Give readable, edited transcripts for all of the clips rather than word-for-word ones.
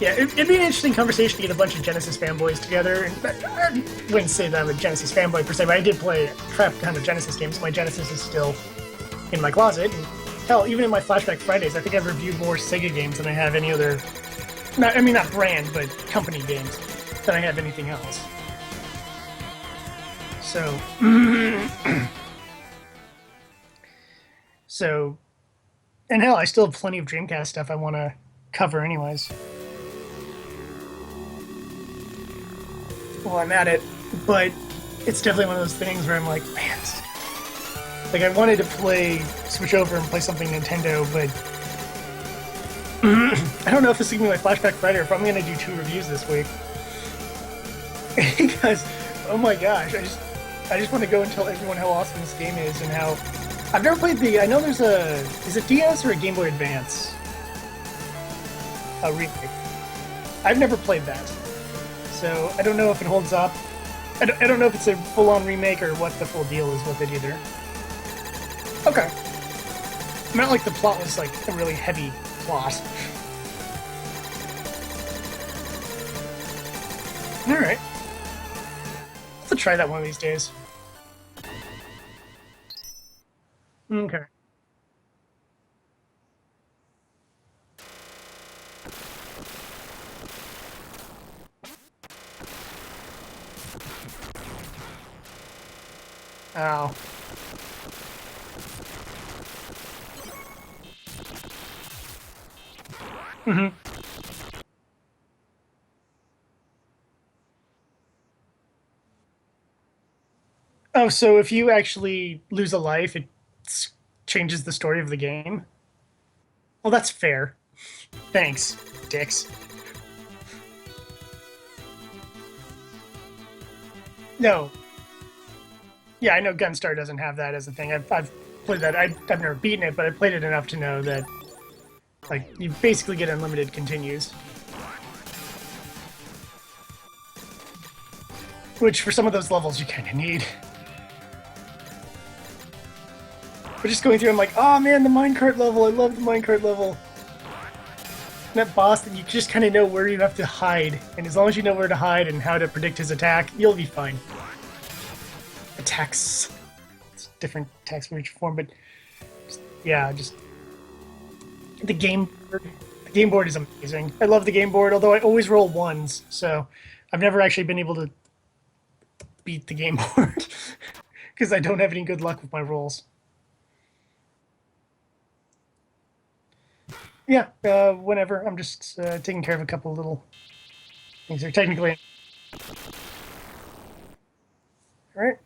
Yeah, it'd be an interesting conversation to get a bunch of Genesis fanboys together. And I wouldn't say that I'm a Genesis fanboy per se, but I did play a crap ton of Genesis games. My Genesis is still in my closet. And hell, even in my Flashback Fridays, I think I've reviewed more Sega games than I have any other, not brand, but company games, than I have anything else. So, so, and hell, I still have plenty of Dreamcast stuff I want to cover anyways. Well, I'm at it, but it's definitely one of those things where I'm like, man, like I wanted to switch over and play something Nintendo, but I don't know if this is gonna be my Flashback Friday or if I'm gonna do 2 reviews this week. Because, oh my gosh, I just want to go and tell everyone how awesome this game is and how I've never played I know there's is it DS or a Game Boy Advance? A remake. I've never played that. So I don't know if it holds up. I don't know if it's a full-on remake or what the full deal is with it either. Okay. Not like the plot was like a really heavy plot. Alright. I'll have to try that one of these days. Okay. Ow. Mm-hmm. Oh, so if you actually lose a life, it changes the story of the game? Well, that's fair. Thanks, dicks. No. Yeah, I know Gunstar doesn't have that as a thing. I've played that. I've never beaten it, but I played it enough to know that, like, you basically get unlimited continues. Which, for some of those levels, you kind of need. But just going through, I'm like, oh man, the minecart level. I love the minecart level. And that boss that you just kind of know where you have to hide. And as long as you know where to hide and how to predict his attack, you'll be fine. Attacks. It's different attacks for each form, but yeah, just the game board. The game board is amazing. I love the game board, although I always roll 1s, so I've never actually been able to beat the game board because I don't have any good luck with my rolls. Yeah, whenever. I'm just taking care of a couple of little things here. Technically. Alright.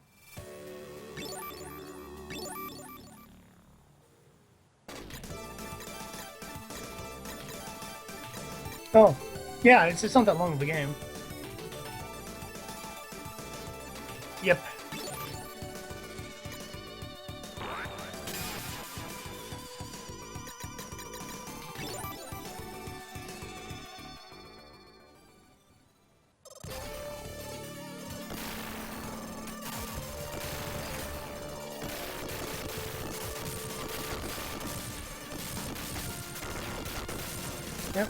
Oh, yeah, it's not that long of a game. Yep. Yep.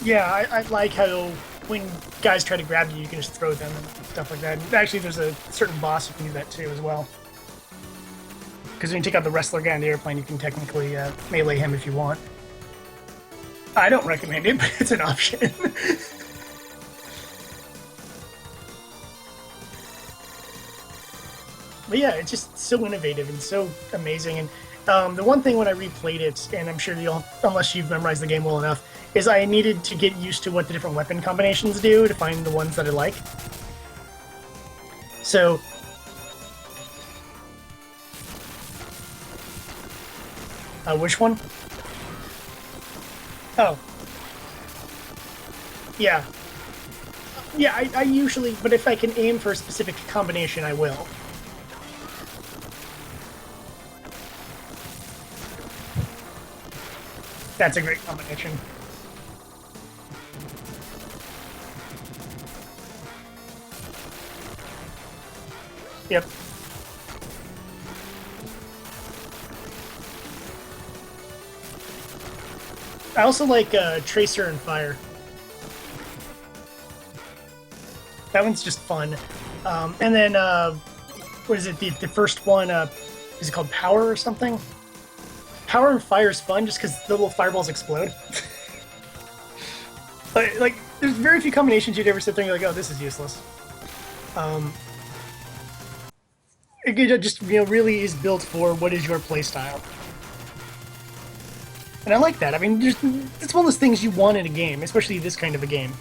Yeah, I like how when guys try to grab you, you can just throw them and stuff like that. Actually, there's a certain boss you can do that too as well. Because when you take out the wrestler guy on the airplane, you can technically melee him if you want. I don't recommend it, but it's an option. But yeah, it's just so innovative and so amazing. And the one thing when I replayed it, and I'm sure you'll, unless you've memorized the game well enough, is I needed to get used to what the different weapon combinations do to find the ones that I like. So, which one? Oh, yeah. Yeah, I usually, but if I can aim for a specific combination, I will. That's a great combination. Yep. I also like Tracer and Fire. That one's just fun. And then, what is it? The first one, is it called Power or something? Power and Fire is fun just because the little fireballs explode. Like, there's very few combinations you'd ever sit there and be like, oh, this is useless. It just really is built for what is your playstyle. And I like that. I mean, it's one of those things you want in a game, especially this kind of a game.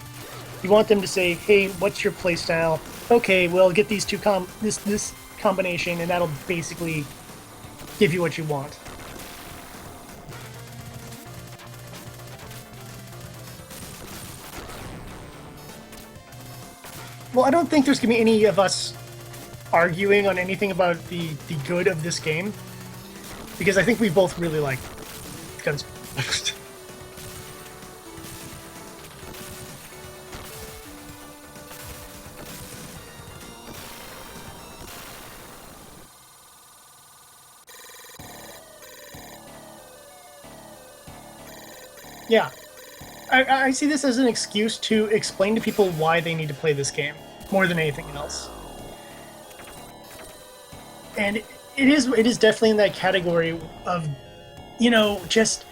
You want them to say, "Hey, what's your playstyle?" Okay, well, get these two this combination, and that'll basically give you what you want. Well, I don't think there's gonna be any of us arguing on anything about the good of this game, because I think we both really like Guns. Yeah, I see this as an excuse to explain to people why they need to play this game more than anything else. And it is definitely in that category of, just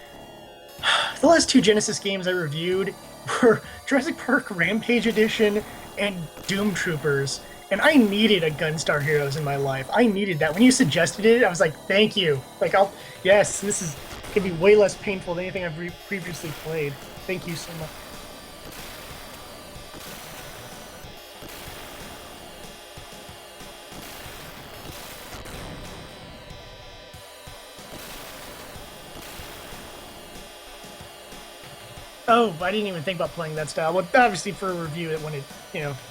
the last two Genesis games I reviewed were Jurassic Park Rampage Edition and Doom Troopers, and I needed a Gunstar Heroes in my life. I needed that. When you suggested it, I was like, thank you. Like, yes, this is gonna be way less painful than anything I've previously played. Thank you so much. Oh, I didn't even think about playing that style. Well, obviously for a review,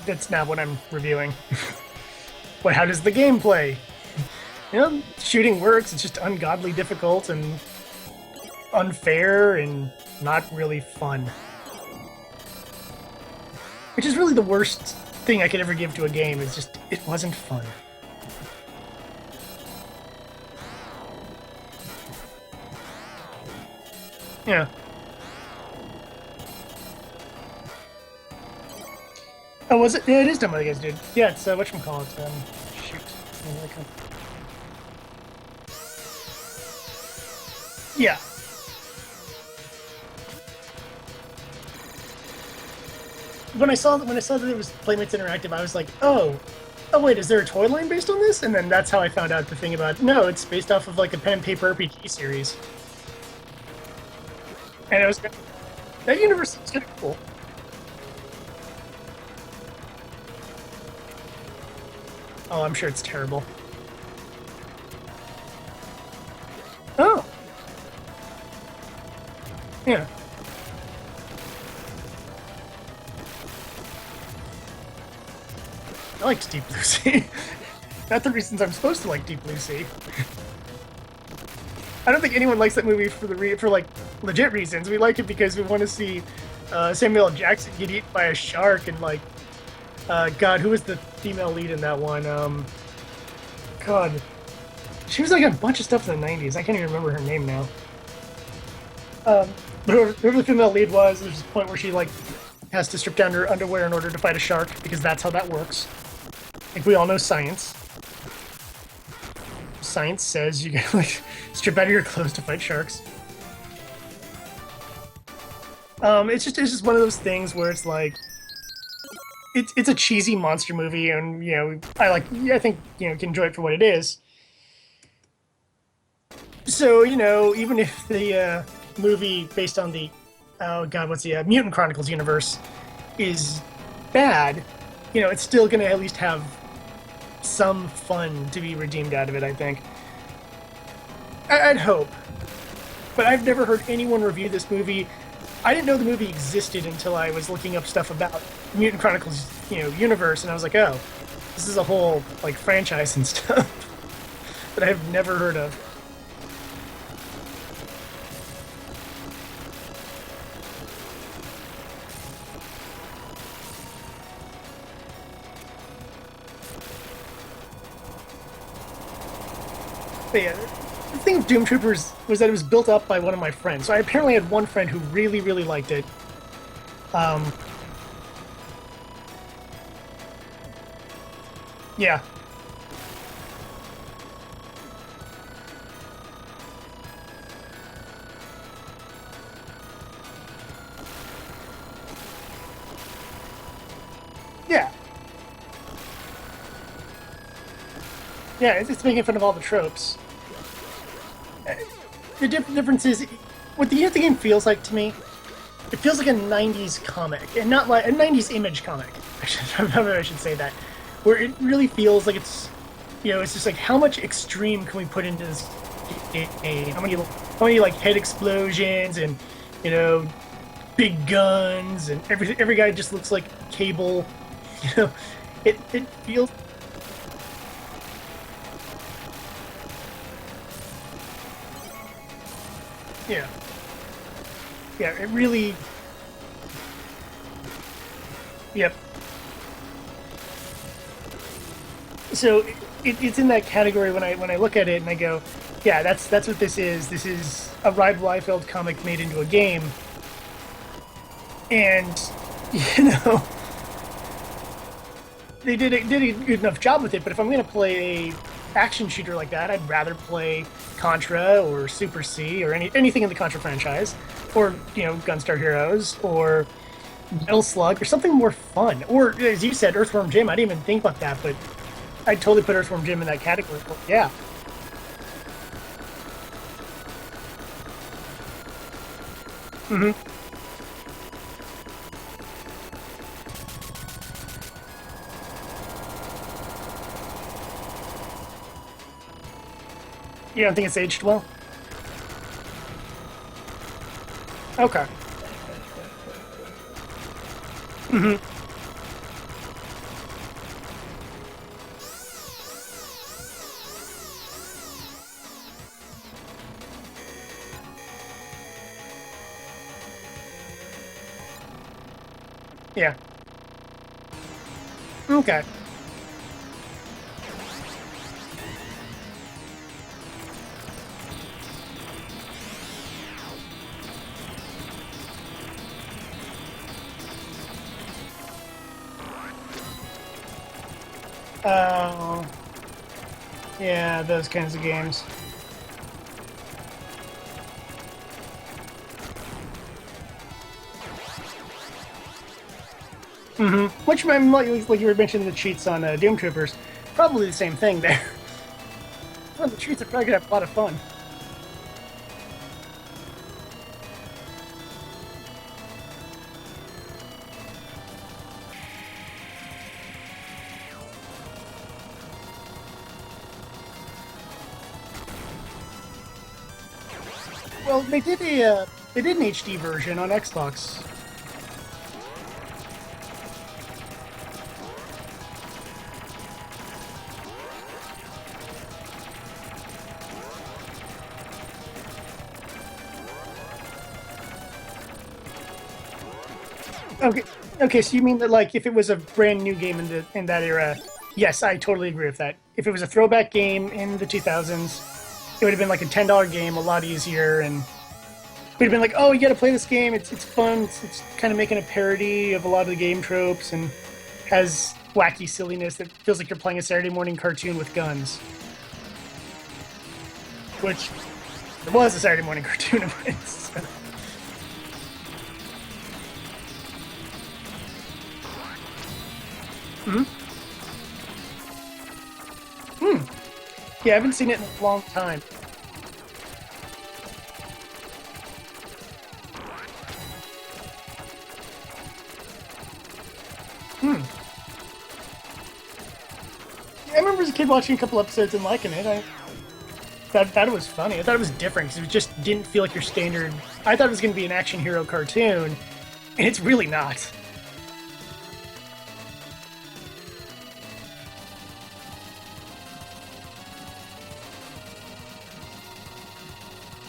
that's not what I'm reviewing. But how does the game play? Shooting works. It's just ungodly difficult and unfair and not really fun. Which is really the worst thing I could ever give to a game. Is just it wasn't fun. Yeah. Oh, was it? Yeah, it is done by the guys, dude. Yeah, it's whatchamacallit. Shoot. Yeah. When I saw that it was Playmates Interactive, I was like, oh wait, is there a toy line based on this? And then that's how I found out the thing about no, it's based off of like a pen and paper RPG series. And it was that universe is kind of cool. Oh, I'm sure it's terrible. Oh. Yeah. I liked Deep Blue Sea. Not the reasons I'm supposed to like Deep Blue Sea. I don't think anyone likes that movie for like legit reasons. We like it because we want to see Samuel L. Jackson get eaten by a shark and like God, who was the female lead in that one? God, she was like in a bunch of stuff in the '90s. I can't even remember her name now. But whoever the female lead was, there's this point where she like has to strip down her underwear in order to fight a shark because that's how that works. Like we all know science. Science says you can like strip out of your clothes to fight sharks. It's just one of those things where it's like it's a cheesy monster movie, and I think can enjoy it for what it is. So even if the movie based on the Mutant Chronicles universe is bad, it's still gonna at least have some fun to be redeemed out of it. I think. I'd hope, but I've never heard anyone review this movie. I didn't know the movie existed until I was looking up stuff about Mutant Chronicles, universe, and I was like, oh, this is a whole like franchise and stuff that I've never heard of. But yeah, the thing with Doom Troopers was that it was built up by one of my friends. So I apparently had one friend who really, really liked it. Yeah. Yeah. Yeah, it's making fun of all the tropes. The difference is, what the game feels like to me, it feels like a 90s comic, and not like a 90s image comic. I should say that. Where it really feels like it's, it's just like, how much extreme can we put into this game? How many like head explosions and, big guns, and every guy just looks like Cable. It feels. Yeah. Yeah, it really. Yep. So it's in that category when I look at it and I go, yeah, that's what this is. This is a Ride Liefeld comic made into a game, and they did a good enough job with it. But if I'm going to play a action shooter like that, I'd rather play Contra or Super C or anything in the Contra franchise, or Gunstar Heroes or Metal Slug or something more fun. Or as you said, Earthworm Jim. I didn't even think about that, but I'd totally put Earthworm Jim in that category. Yeah. Mm-hmm. You don't think it's aged well? Okay. Mm-hmm. Yeah. Okay. Oh. Yeah, those kinds of games. Mm-hmm. Which, like you were mentioning the cheats on Doom Troopers, probably the same thing there. Well, the cheats are probably gonna have a lot of fun. Well, they did an HD version on Xbox. Okay, okay. So you mean that like if it was a brand new game in that era? Yes, I totally agree with that. If it was a throwback game in the 2000s, it would have been like a $10 game, a lot easier, and we'd have been like, oh, you got to play this game. It's fun. It's kind of making a parody of a lot of the game tropes and has wacky silliness that feels like you're playing a Saturday morning cartoon with guns. Which it was a Saturday morning cartoon of it. So. Hmm. Hmm. Yeah, I haven't seen it in a long time. Hmm. Yeah, I remember as a kid watching a couple episodes and liking it. I thought it was funny. I thought it was different because it just didn't feel like your standard. I thought it was going to be an action hero cartoon, and it's really not.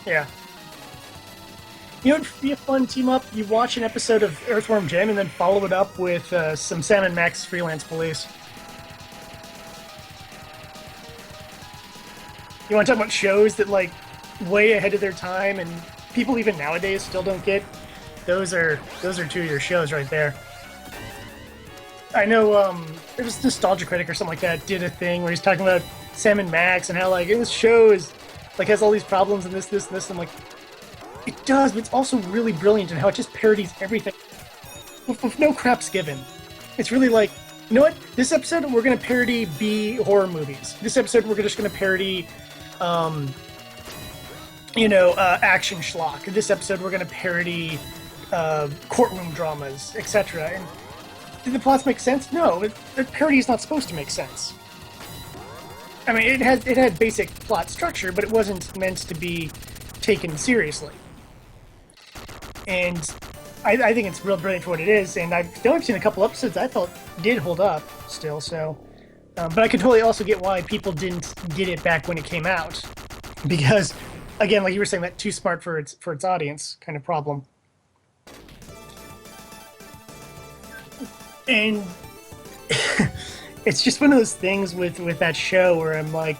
Yeah. It'd be a fun team up. You watch an episode of Earthworm Jim and then follow it up with some Sam and Max Freelance Police. You want to talk about shows that like way ahead of their time and people even nowadays still don't get? Those are two of your shows right there. I know it was Nostalgia Critic or something like that did a thing where he's talking about Sam and Max and how like this show is like has all these problems and this. I'm like, it does, but it's also really brilliant in how it just parodies everything with no craps given. It's really like, you know what? This episode we're gonna parody B horror movies. This episode we're just gonna parody, action schlock. This episode we're gonna parody courtroom dramas, etc. And did the plots make sense? No, the parody is not supposed to make sense. I mean, it had basic plot structure, but it wasn't meant to be taken seriously. And I think it's real brilliant for what it is, and I've only seen a couple episodes I thought did hold up still, so... but I could totally also get why people didn't get it back when it came out. Because, again, like you were saying, that too smart for its audience kind of problem. And it's just one of those things with that show where I'm like...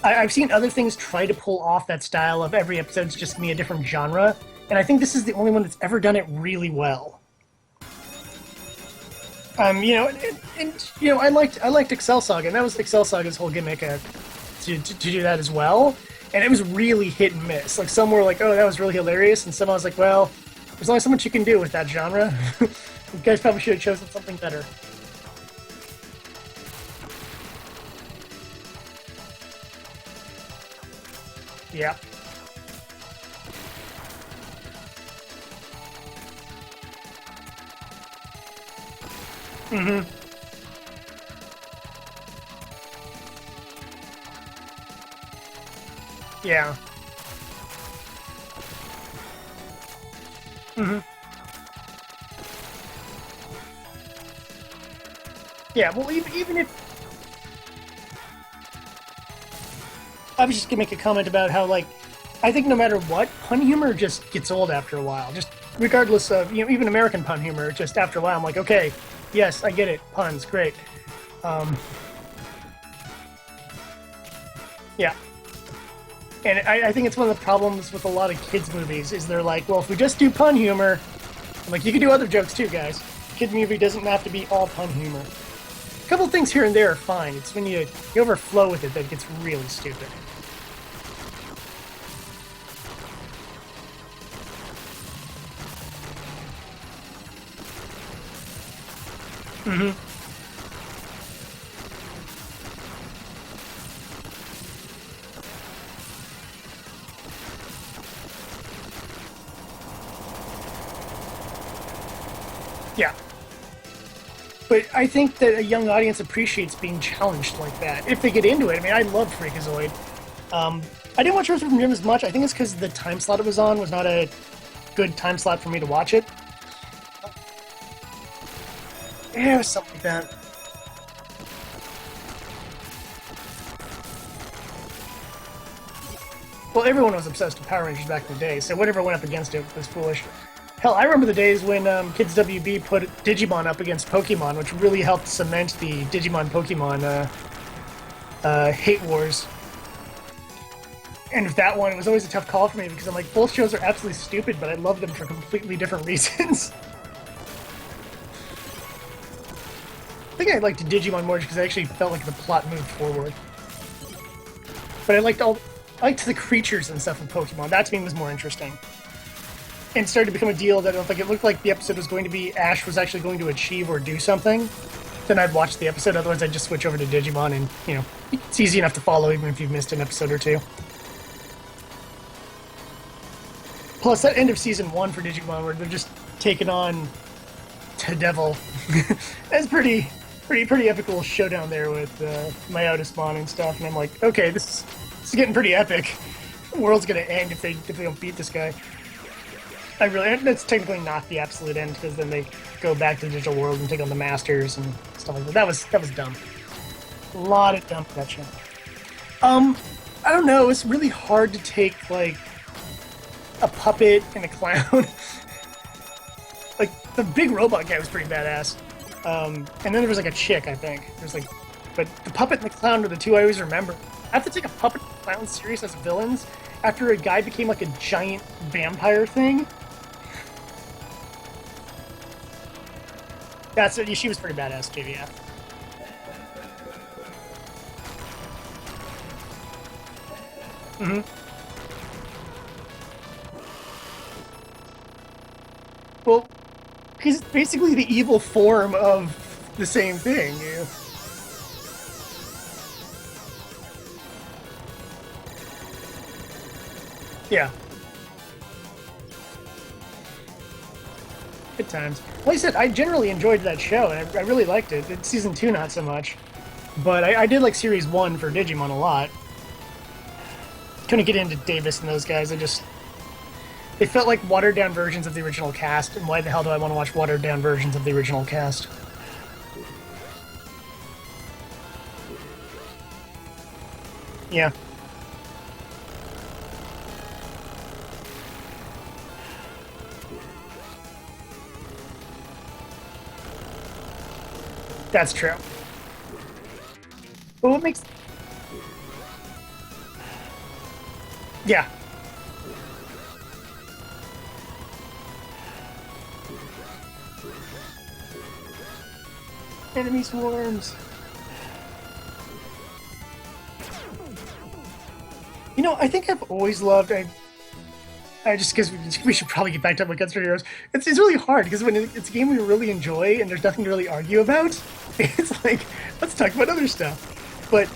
I've seen other things try to pull off that style of every episode's just gonna be a different genre, and I think this is the only one that's ever done it really well. I liked Excel Saga, and that was Excel Saga's whole gimmick to do that as well, and it was really hit and miss. Like, some were like, oh, that was really hilarious, and some I was like, well, there's only so much you can do with that genre. You guys probably should have chosen something better. Yeah. Mm-hmm. Yeah. Mm-hmm. Yeah, well, even if... I was just gonna make a comment about how, like, I think no matter what, pun humor just gets old after a while. Just regardless of, even American pun humor, just after a while, I'm like, okay, yes, I get it, puns, great. Yeah. And I think it's one of the problems with a lot of kids' movies, is they're like, well, if we just do pun humor, I'm like, you can do other jokes too, guys. Kid movie doesn't have to be all pun humor. A couple things here and there are fine. It's when you overflow with it that it gets really stupid. Mm-hmm. Yeah. But I think that a young audience appreciates being challenged like that, if they get into it. I mean, I love Freakazoid. I didn't watch Earthworm Jim as much. I think it's because the time slot it was on was not a good time slot for me to watch it. Yeah, it was something like that. Well, everyone was obsessed with Power Rangers back in the day, so whatever went up against it was foolish. Hell, I remember the days when Kids WB put Digimon up against Pokemon, which really helped cement the Digimon-Pokemon hate wars. And with that one, it was always a tough call for me, because I'm like, both shows are absolutely stupid, but I love them for completely different reasons. I think I liked Digimon more because I actually felt like the plot moved forward. But I liked the creatures and stuff in Pokemon. That to me was more interesting. And it started to become a deal that I don't think it looked like the episode was going to be Ash was actually going to achieve or do something. Then I'd watch the episode, otherwise I'd just switch over to Digimon and, it's easy enough to follow even if you've missed an episode or two. Plus, that end of Season 1 for Digimon where they're just taking on Devil. That's pretty epic little showdown there with Myotismon and stuff, and I'm like, okay, this is getting pretty epic. The world's gonna end if they don't beat this guy. That's technically not the absolute end, because then they go back to the digital world and take on the Masters and stuff like that. That was dumb. A lot of dumb that show. I don't know, it's really hard to take, like, a puppet and a clown. Like, the big robot guy was pretty badass. And then there was, like, a chick, I think. There's, like, but the Puppet and the Clown are the two I always remember. I have to take a Puppet and the Clown serious as villains after a guy became like a giant vampire thing. That's it. She was pretty badass too, yeah. Mm-hmm. Well, because it's basically the evil form of the same thing. Yeah. Yeah. Good times. Like I said, I generally enjoyed that show, and I really liked it. Season 2, not so much. But I did like Series 1 for Digimon a lot. Couldn't get into Davis and those guys. They felt like watered-down versions of the original cast, and why the hell do I want to watch watered-down versions of the original cast? Yeah. That's true. But what makes... Yeah. Enemy swarms. You know, I think I've always loved... I just because we should probably get back to my Gunstar Heroes. It's really hard because when it's a game we really enjoy and there's nothing to really argue about, it's like, let's talk about other stuff. But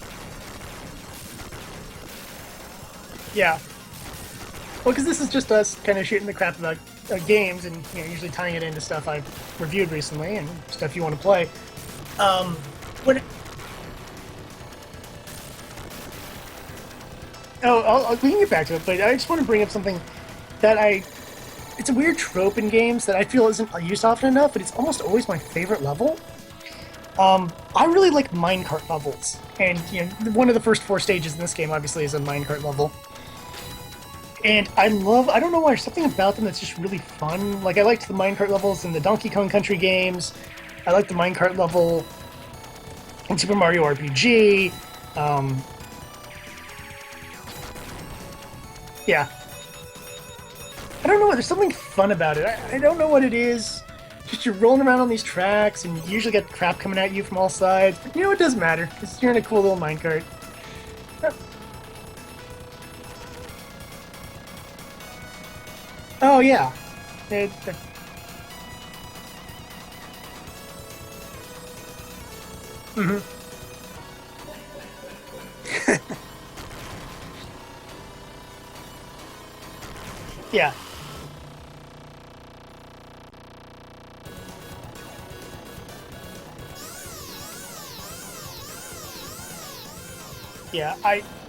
yeah, well, because this is just us kind of shooting the crap about games and usually tying it into stuff I've reviewed recently and stuff you want to play. When we can get back to it, but I just want to bring up something that it's a weird trope in games that I feel isn't used often enough, but it's almost always my favorite level. I really like minecart levels, and one of the first 4 stages in this game obviously is a minecart level. And I don't know why, there's something about them that's just really fun. Like, I liked the minecart levels in the Donkey Kong Country games. I like the minecart level in Super Mario RPG. Yeah. I don't know, there's something fun about it. I don't know what it is. Just you're rolling around on these tracks, and you usually get crap coming at you from all sides. But it doesn't matter, because you're in a cool little minecart. Oh, yeah. Mm-hmm. Yeah. Yeah,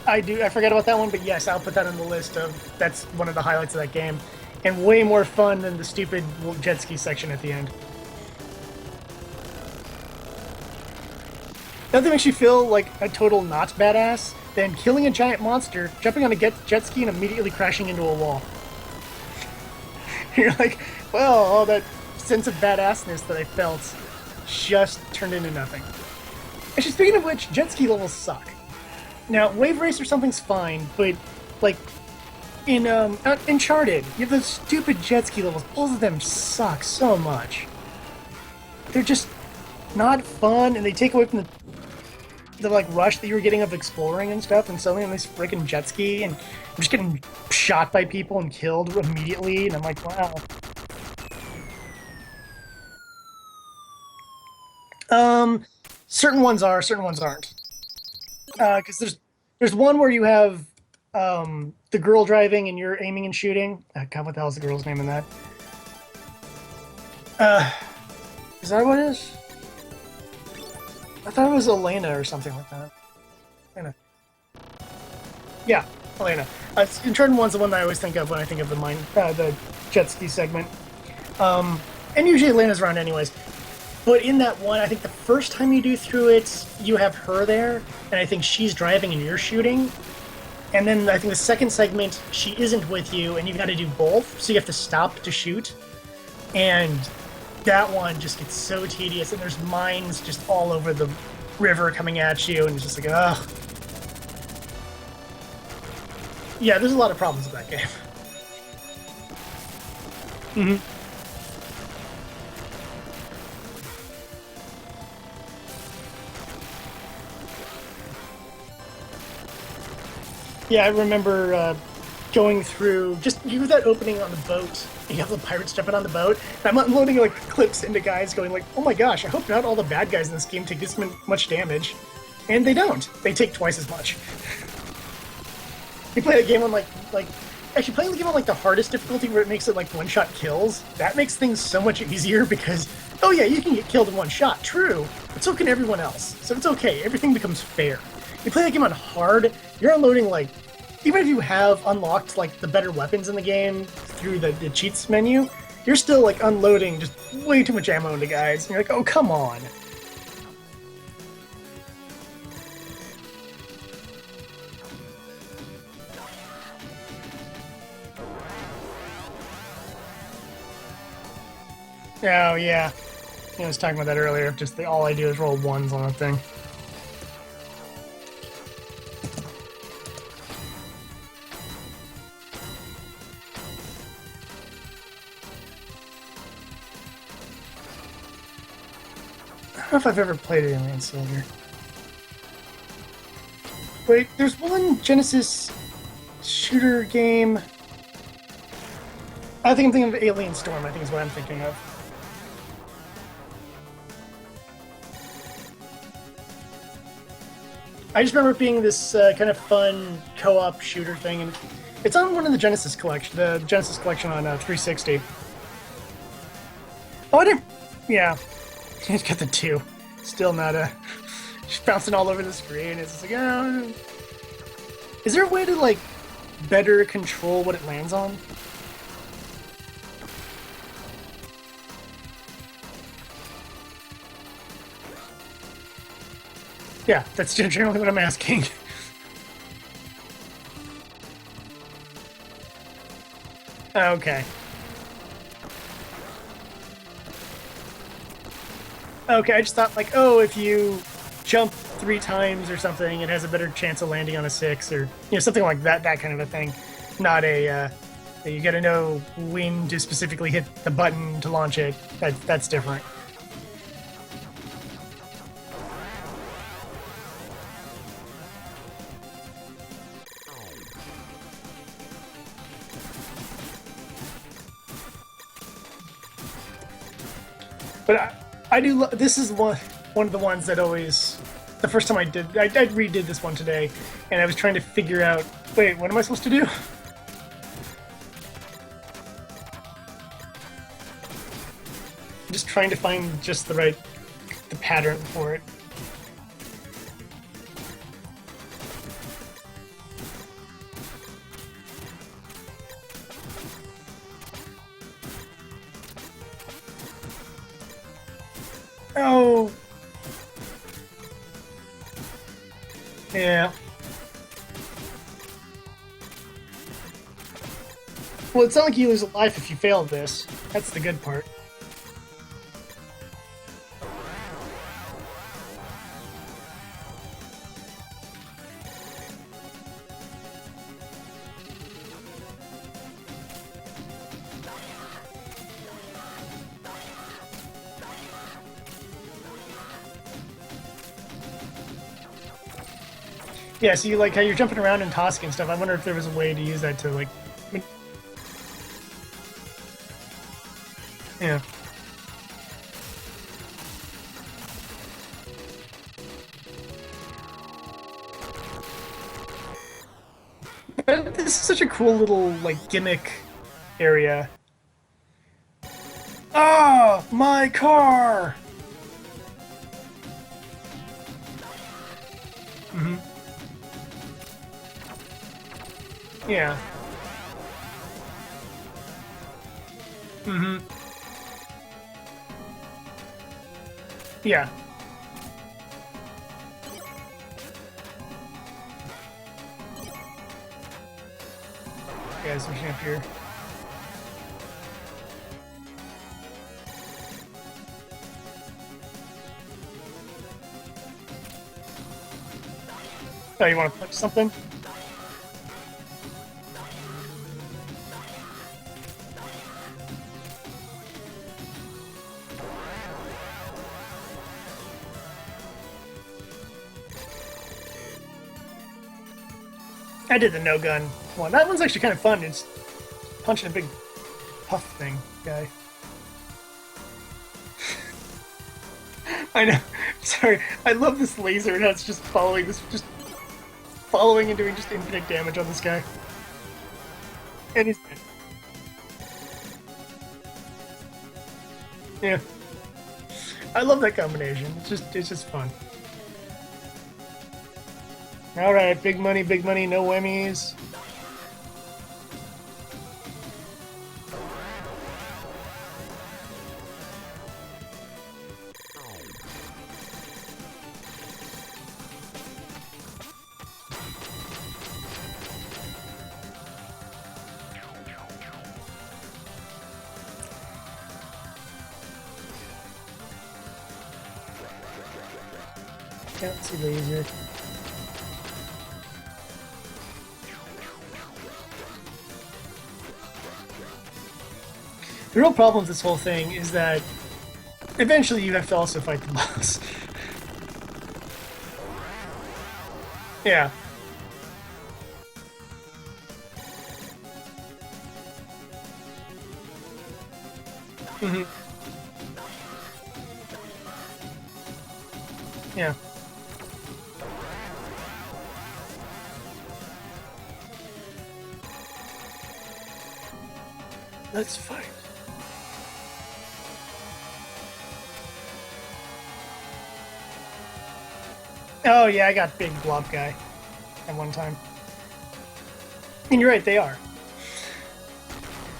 I do. I forget about that one, but yes, I'll put that on the list of that's one of the highlights of that game, and way more fun than the stupid jet ski section at the end. Nothing makes you feel like a total not badass than killing a giant monster, jumping on a jet ski, and immediately crashing into a wall. You're like, well, all that sense of badassness that I felt just turned into nothing. Actually, speaking of which, jet ski levels suck. Now, Wave Race or something's fine, but, like, in Uncharted, you have those stupid jet ski levels. Both of them suck so much. They're just not fun, and they take away from the like, rush that you were getting of exploring and stuff, and suddenly on this freaking jet ski, and I'm just getting shot by people and killed immediately, and I'm like, wow. Certain ones are, certain ones aren't. Because there's one where you have the girl driving and you're aiming and shooting. God, what the hell is the girl's name in that? Is that what it is? I thought it was Elena or something like that. Elena. Yeah, Elena. Uncharted 1's the one that I always think of when I think of the jet ski segment. And usually Elena's around anyways. But in that one, I think the first time you do through it, you have her there, and I think she's driving and you're shooting. And then I think the second segment, she isn't with you, and you've got to do both, so you have to stop to shoot. And that one just gets so tedious, and there's mines just all over the river coming at you, and it's just like, ugh. Yeah, there's a lot of problems with that game. Yeah, I remember going through just you that opening on the boat. You have the pirates jumping on the boat. And I'm unloading like clips into guys going like, "Oh my gosh, I hope not all the bad guys in this game take this much damage," and they don't. They take twice as much. You play a game on like actually playing the game on like the hardest difficulty where it makes it like one-shot kills. That makes things so much easier because oh yeah, you can get killed in one shot. True, but so can everyone else. So it's okay. Everything becomes fair. You play the game on hard, you're unloading like, even if you have unlocked like the better weapons in the game through the cheats menu, you're still like unloading just way too much ammo into guys. And you're like, oh, come on. Oh, yeah. I was talking about that earlier. Just all I do is roll ones on a thing. I don't know if I've ever played Alien Soldier. Wait, there's one Genesis shooter game. I think I'm thinking of Alien Storm, I think is what I'm thinking of. I just remember it being this kind of fun co-op shooter thing, and it's on one of the Genesis collection, on 360. Oh, I didn't. Yeah, it's got the 2. Still not just bouncing all over the screen. It's like, oh. Is there a way to like better control what it lands on? Yeah, that's generally what I'm asking. Okay. Okay, I just thought like, oh, if you jump 3 times or something, it has a better chance of landing on a 6, or something like that kind of a thing. Not a you gotta know when to specifically hit the button to launch it. That's different. But I do. This is one of the ones that always. The first time I redid this one today, and I was trying to figure out. Wait, what am I supposed to do? I'm just trying to find just the pattern for it. Oh. Yeah. Well, it's not like you lose a life if you fail this. That's the good part. Yeah, so you like how you're jumping around and tossing and stuff. I wonder if there was a way to use that to like. Yeah. But this is such a cool little like gimmick area. Ah, my car. Mm-hmm. Yeah. Mm-hmm. Yeah. Yeah, switching up here. Oh, you want to punch something? I did the no gun one. That one's actually kind of fun. It's punching a big puff thing guy. I know. Sorry. I love this laser and how it's just following and doing just infinite damage on this guy. And he's dead. Yeah. I love that combination. It's just fun. Alright, big money, no whammies. Can't see laser. The real problem with this whole thing is that eventually you have to also fight the boss. Yeah. Mm-hmm. Yeah. Let's fight. Oh yeah, I got big blob guy at one time. And you're right, they are.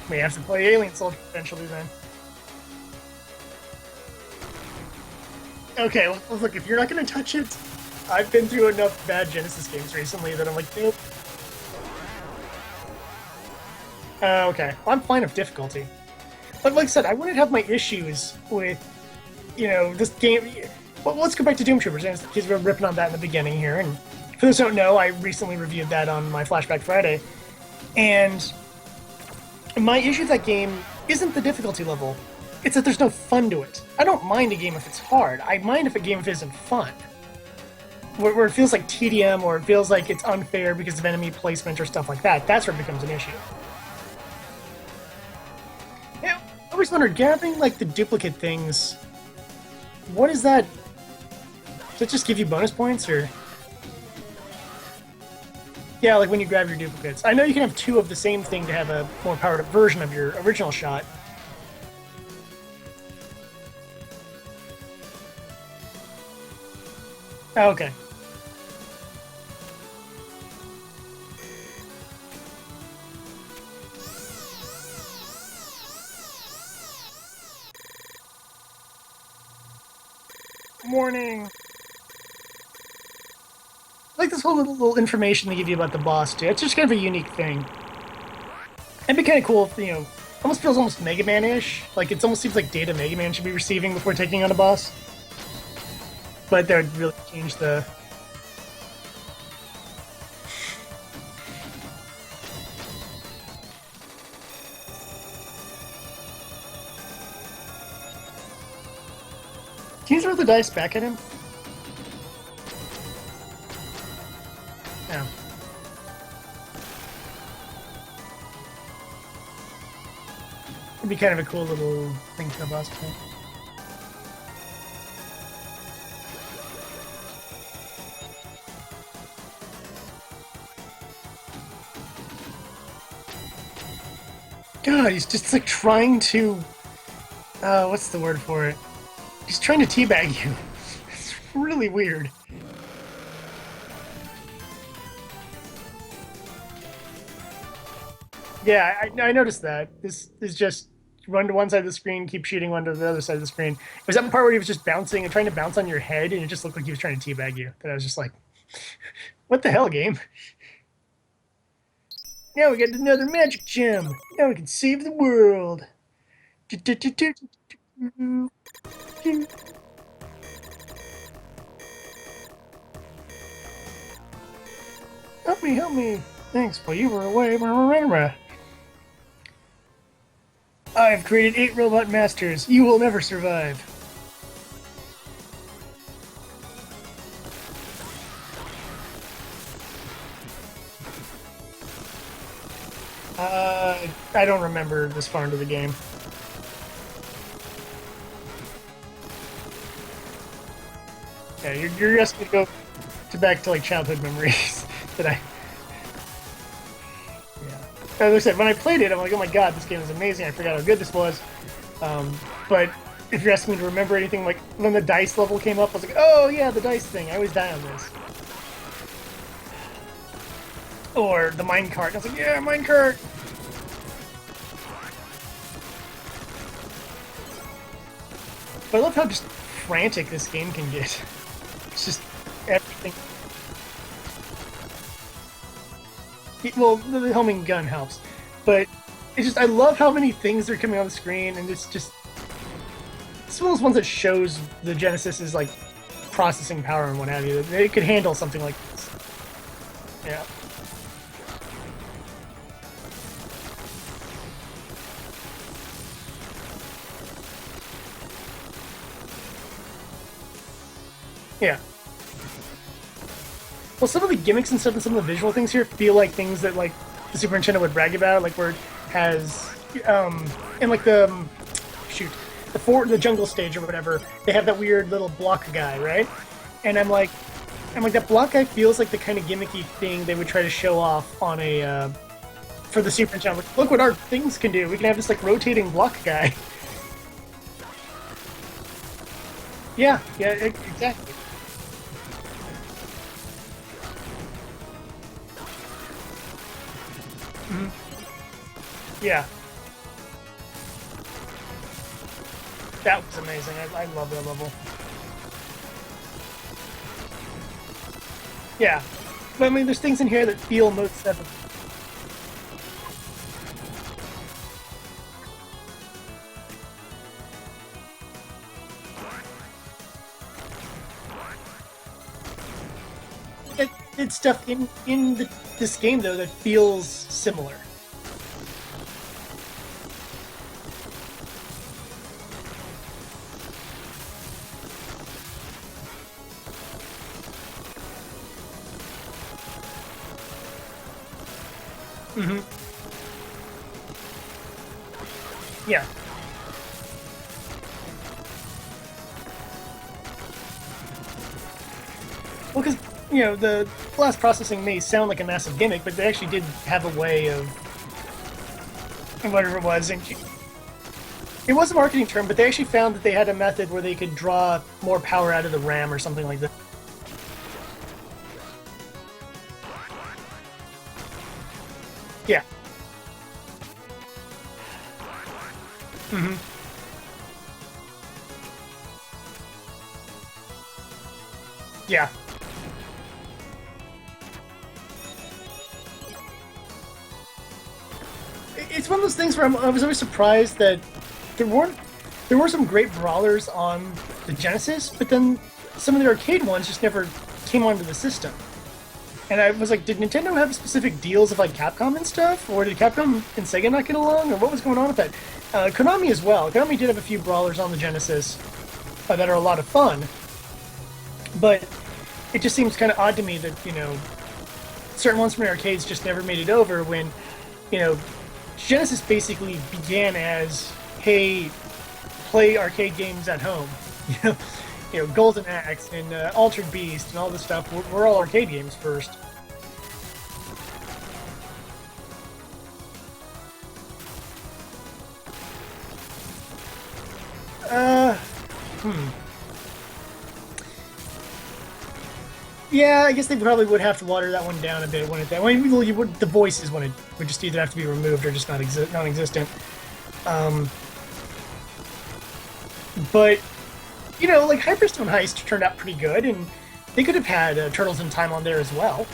We have to play Alien Soldier eventually then. Okay, well, look, if you're not going to touch it, I've been through enough bad Genesis games recently that I'm like, nope. Okay, well, I'm fine with difficulty. But like I said, I wouldn't have my issues with, this game. Well, let's go back to Doom Troopers, because we're ripping on that in the beginning here. And for those who don't know, I recently reviewed that on my Flashback Friday. And my issue with that game isn't the difficulty level. It's that there's no fun to it. I don't mind a game if it's hard. I mind if a game isn't fun. Where it feels like TDM, or it feels like it's unfair because of enemy placement or stuff like that. That's where it becomes an issue. Yeah, I always wondered, grabbing like the duplicate things, what is that? Does it just give you bonus points, or? Yeah, like when you grab your duplicates. I know you can have two of the same thing to have a more powered up version of your original shot. Oh, okay. Morning. I like this whole little information they give you about the boss too. It's just kind of a unique thing. It'd be kind of cool if, almost feels almost Mega Man-ish. Like, it almost seems like data Mega Man should be receiving before taking on a boss. But that would really change the... Can you throw the dice back at him? No. It'd be kind of a cool little thing for the boss fight. God, he's just like trying to... what's the word for it? He's trying to teabag you. It's really weird. Yeah, I noticed that. This is just run to one side of the screen, keep shooting one to the other side of the screen. It was that part where he was just bouncing and trying to bounce on your head, and it just looked like he was trying to teabag you. That I was just like, what the hell, game? Now we got another magic gem. Now we can save the world. Help me, help me. Thanks, while you were away. I've created 8 robot masters. You will never survive. I don't remember this far into the game. Yeah, you're asking me to go back to like childhood memories that I. Yeah. As I said, when I played it, I'm like, oh my god, this game is amazing. I forgot how good this was. But if you're asking me to remember anything, like when the dice level came up, I was like, oh yeah, the dice thing. I always die on this. Or the minecart. I was like, yeah, minecart. But I love how just frantic this game can get. It's just everything. Well, the homing gun helps, but it's just I love how many things are coming on the screen, and it's one of those ones that shows the Genesis's like processing power and what have you. It could handle something like this. Yeah. Yeah. Well, some of the gimmicks and stuff and some of the visual things here feel like things that like the Super Nintendo would brag about, like where it has in like the the jungle stage or whatever, they have that weird little block guy, right? And I'm like that block guy feels like the kind of gimmicky thing they would try to show off on a for the Super Nintendo. Like, look what our things can do. We can have this like rotating block guy. Yeah, exactly. Mm-hmm. Yeah. That was amazing. I love that level. Yeah. But I mean, there's things in here that feel most 7. It's stuff in this game, though, that feels similar. Mm-hmm. Yeah. Well, because, you know, the blast processing may sound like a massive gimmick, but they actually did have a way of whatever it was. And it was a marketing term, but they actually found that they had a method where they could draw more power out of the RAM or something like that. Yeah. Mm-hmm. Yeah. It's one of those things where I was always surprised that there were some great brawlers on the Genesis, but then some of the arcade ones just never came onto the system. And I was like, did Nintendo have specific deals with like Capcom and stuff, or did Capcom and Sega not get along, or what was going on with that? Konami as well. Konami did have a few brawlers on the Genesis that are a lot of fun, but it just seems kind of odd to me that, you know, certain ones from the arcades just never made it over when, you know, Genesis basically began as, hey, play arcade games at home. You know, Golden Axe and Altered Beast and all this stuff were all arcade games first. Yeah, I guess they probably would have to water that one down a bit, wouldn't they? I mean, well, the voices would just either have to be removed or just non-existent. But you know, like Hyperstone Heist turned out pretty good, and they could have had Turtles in Time on there as well.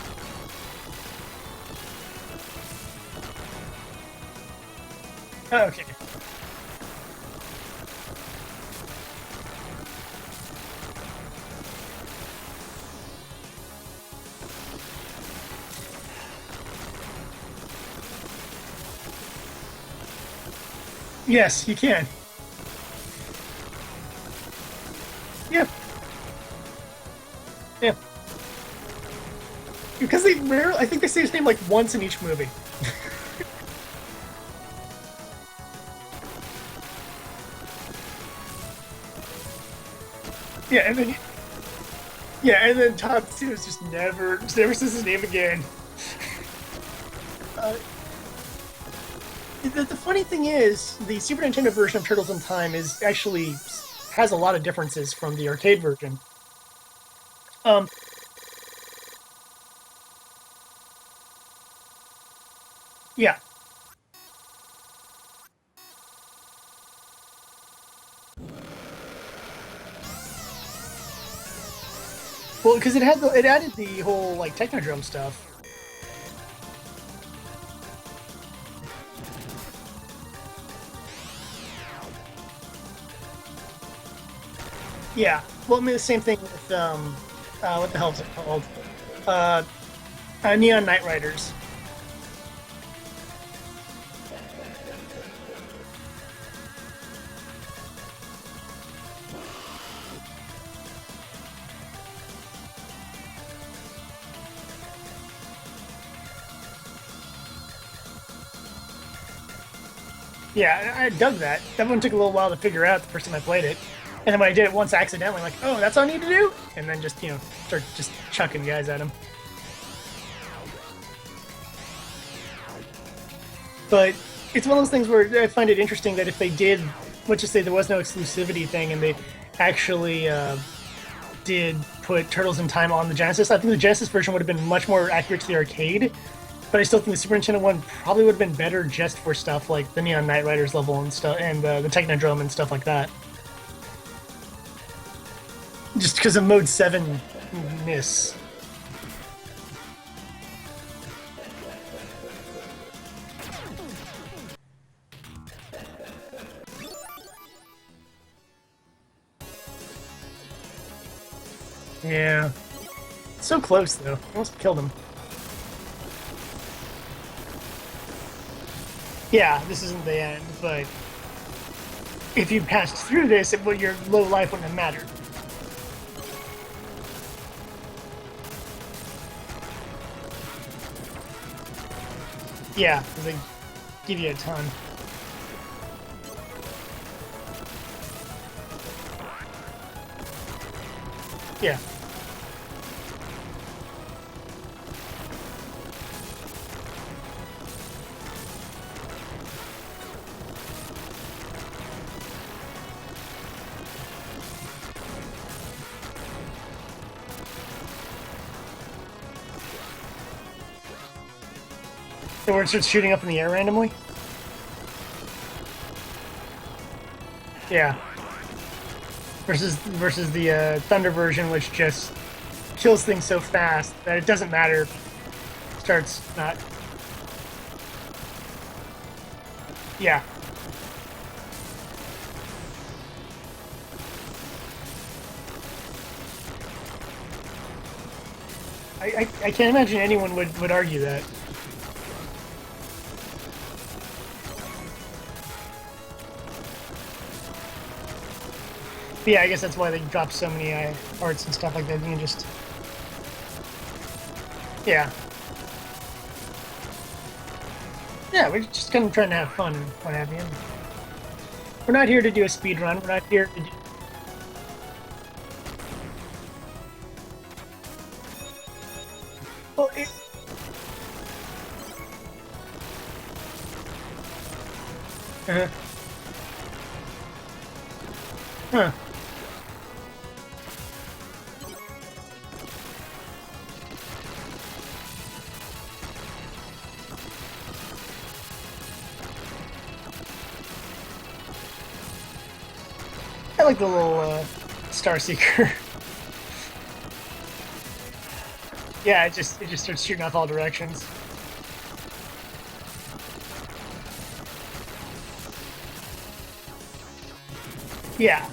Okay. Yes, you can. Yeah, yeah. Because they rarely, I think they say his name like once in each movie. Yeah, and then yeah, and then Todd Stevens just never says his name again. Uh, the funny thing is, the Super Nintendo version of Turtles in Time is actually has a lot of differences from the arcade version. Um, yeah, well, because it added the whole like Technodrome stuff. Yeah, well, I mean the same thing with what the hell is it called? Uh, Neon Knight Riders. Yeah, I dug that. That one took a little while to figure out the first time I played it. And then when I did it once accidentally, like, oh, that's all I need to do? And then just, start just chucking guys at him. But it's one of those things where I find it interesting that if they did, let's just say there was no exclusivity thing and they actually did put Turtles in Time on the Genesis, I think the Genesis version would have been much more accurate to the arcade. But I still think the Super Nintendo one probably would have been better just for stuff like the Neon Knight Riders level and stuff, and the Technodrome and stuff like that. Just because of Mode 7 miss. Yeah. So close, though. Almost killed him. Yeah, this isn't the end, but if you passed through this, your low life wouldn't have mattered. Yeah, because they give you a ton. Yeah. So where it starts shooting up in the air randomly? Yeah. Versus the Thunder version, which just kills things so fast that it doesn't matter if it starts not. Yeah. I can't imagine anyone would argue that. But yeah, I guess that's why they dropped so many arts and stuff like that. You can just. Yeah. Yeah, we're just kind of trying to have fun and what have you. We're not here to do a speed run. We're not here to do. Well, uh, huh. I like the little Star Seeker. Yeah, it just starts shooting off all directions. Yeah.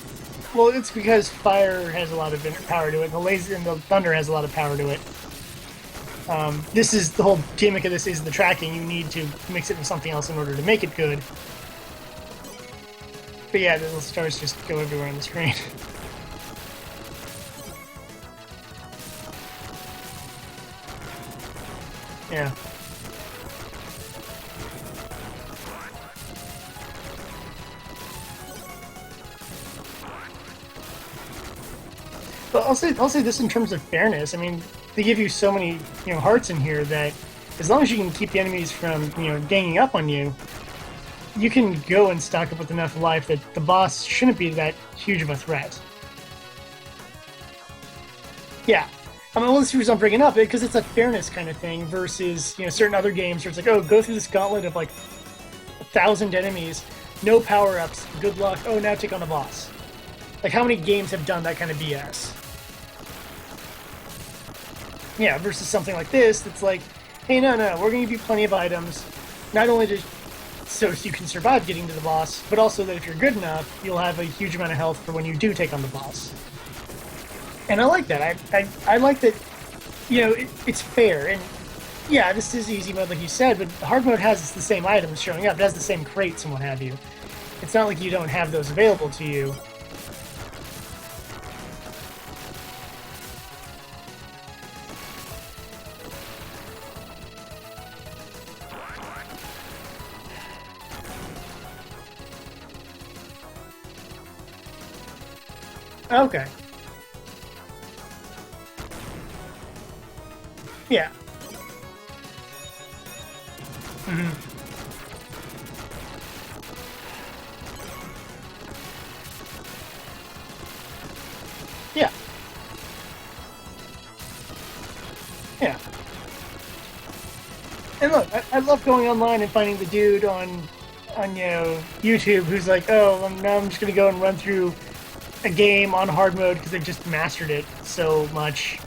Well, it's because fire has a lot of power to it, and the laser and the thunder has a lot of power to it. This is the whole gimmick of this is the tracking. You need to mix it with something else in order to make it good. But yeah, the little stars just go everywhere on the screen. Yeah. But I'll say this in terms of fairness. I mean, they give you so many hearts in here that as long as you can keep the enemies from ganging up on you, you can go and stock up with enough life that the boss shouldn't be that huge of a threat. Yeah. I mean, well, this is the reason I'm bringing it up because it's a fairness kind of thing versus certain other games where it's like, oh, go through this gauntlet of like 1,000 enemies, no power ups, good luck. Oh, now take on the boss. Like, how many games have done that kind of BS? Yeah, versus something like this that's like, hey, no, we're going to give you plenty of items, not only to so you can survive getting to the boss, but also that if you're good enough, you'll have a huge amount of health for when you do take on the boss. And I like that. I like that, it's fair. And yeah, this is easy mode, like you said, but hard mode has the same items showing up. It has the same crates and what have you. It's not like you don't have those available to you. Okay. Yeah. Mm-hmm. Yeah. Yeah. And look, I love going online and finding the dude on YouTube who's like, oh, now I'm just gonna go and run through a game on hard mode because they've just mastered it so much,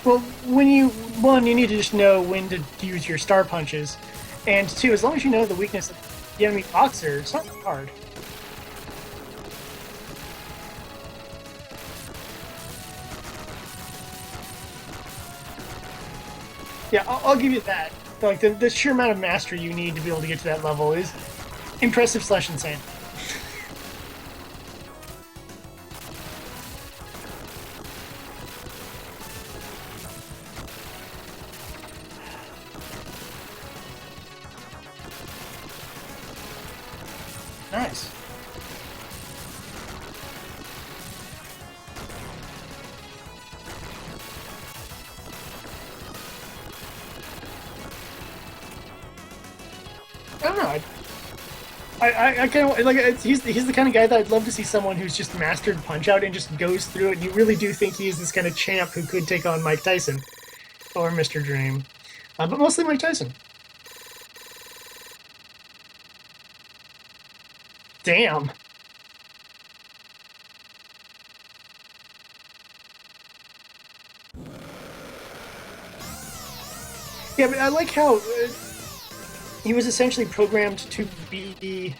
Well, you need to just know when to use your star punches, and two, as long as you know the weakness of the enemy boxer, it's not hard. Yeah, I'll give you that. Like the sheer amount of mastery you need to be able to get to that level is impressive / insane. Nice. I don't know. I kind of like he's the kind of guy that I'd love to see someone who's just mastered Punch Out and just goes through it. And you really do think he's this kind of champ who could take on Mike Tyson or Mr. Dream, but mostly Mike Tyson. Damn. Yeah, but I like how he was essentially programmed to be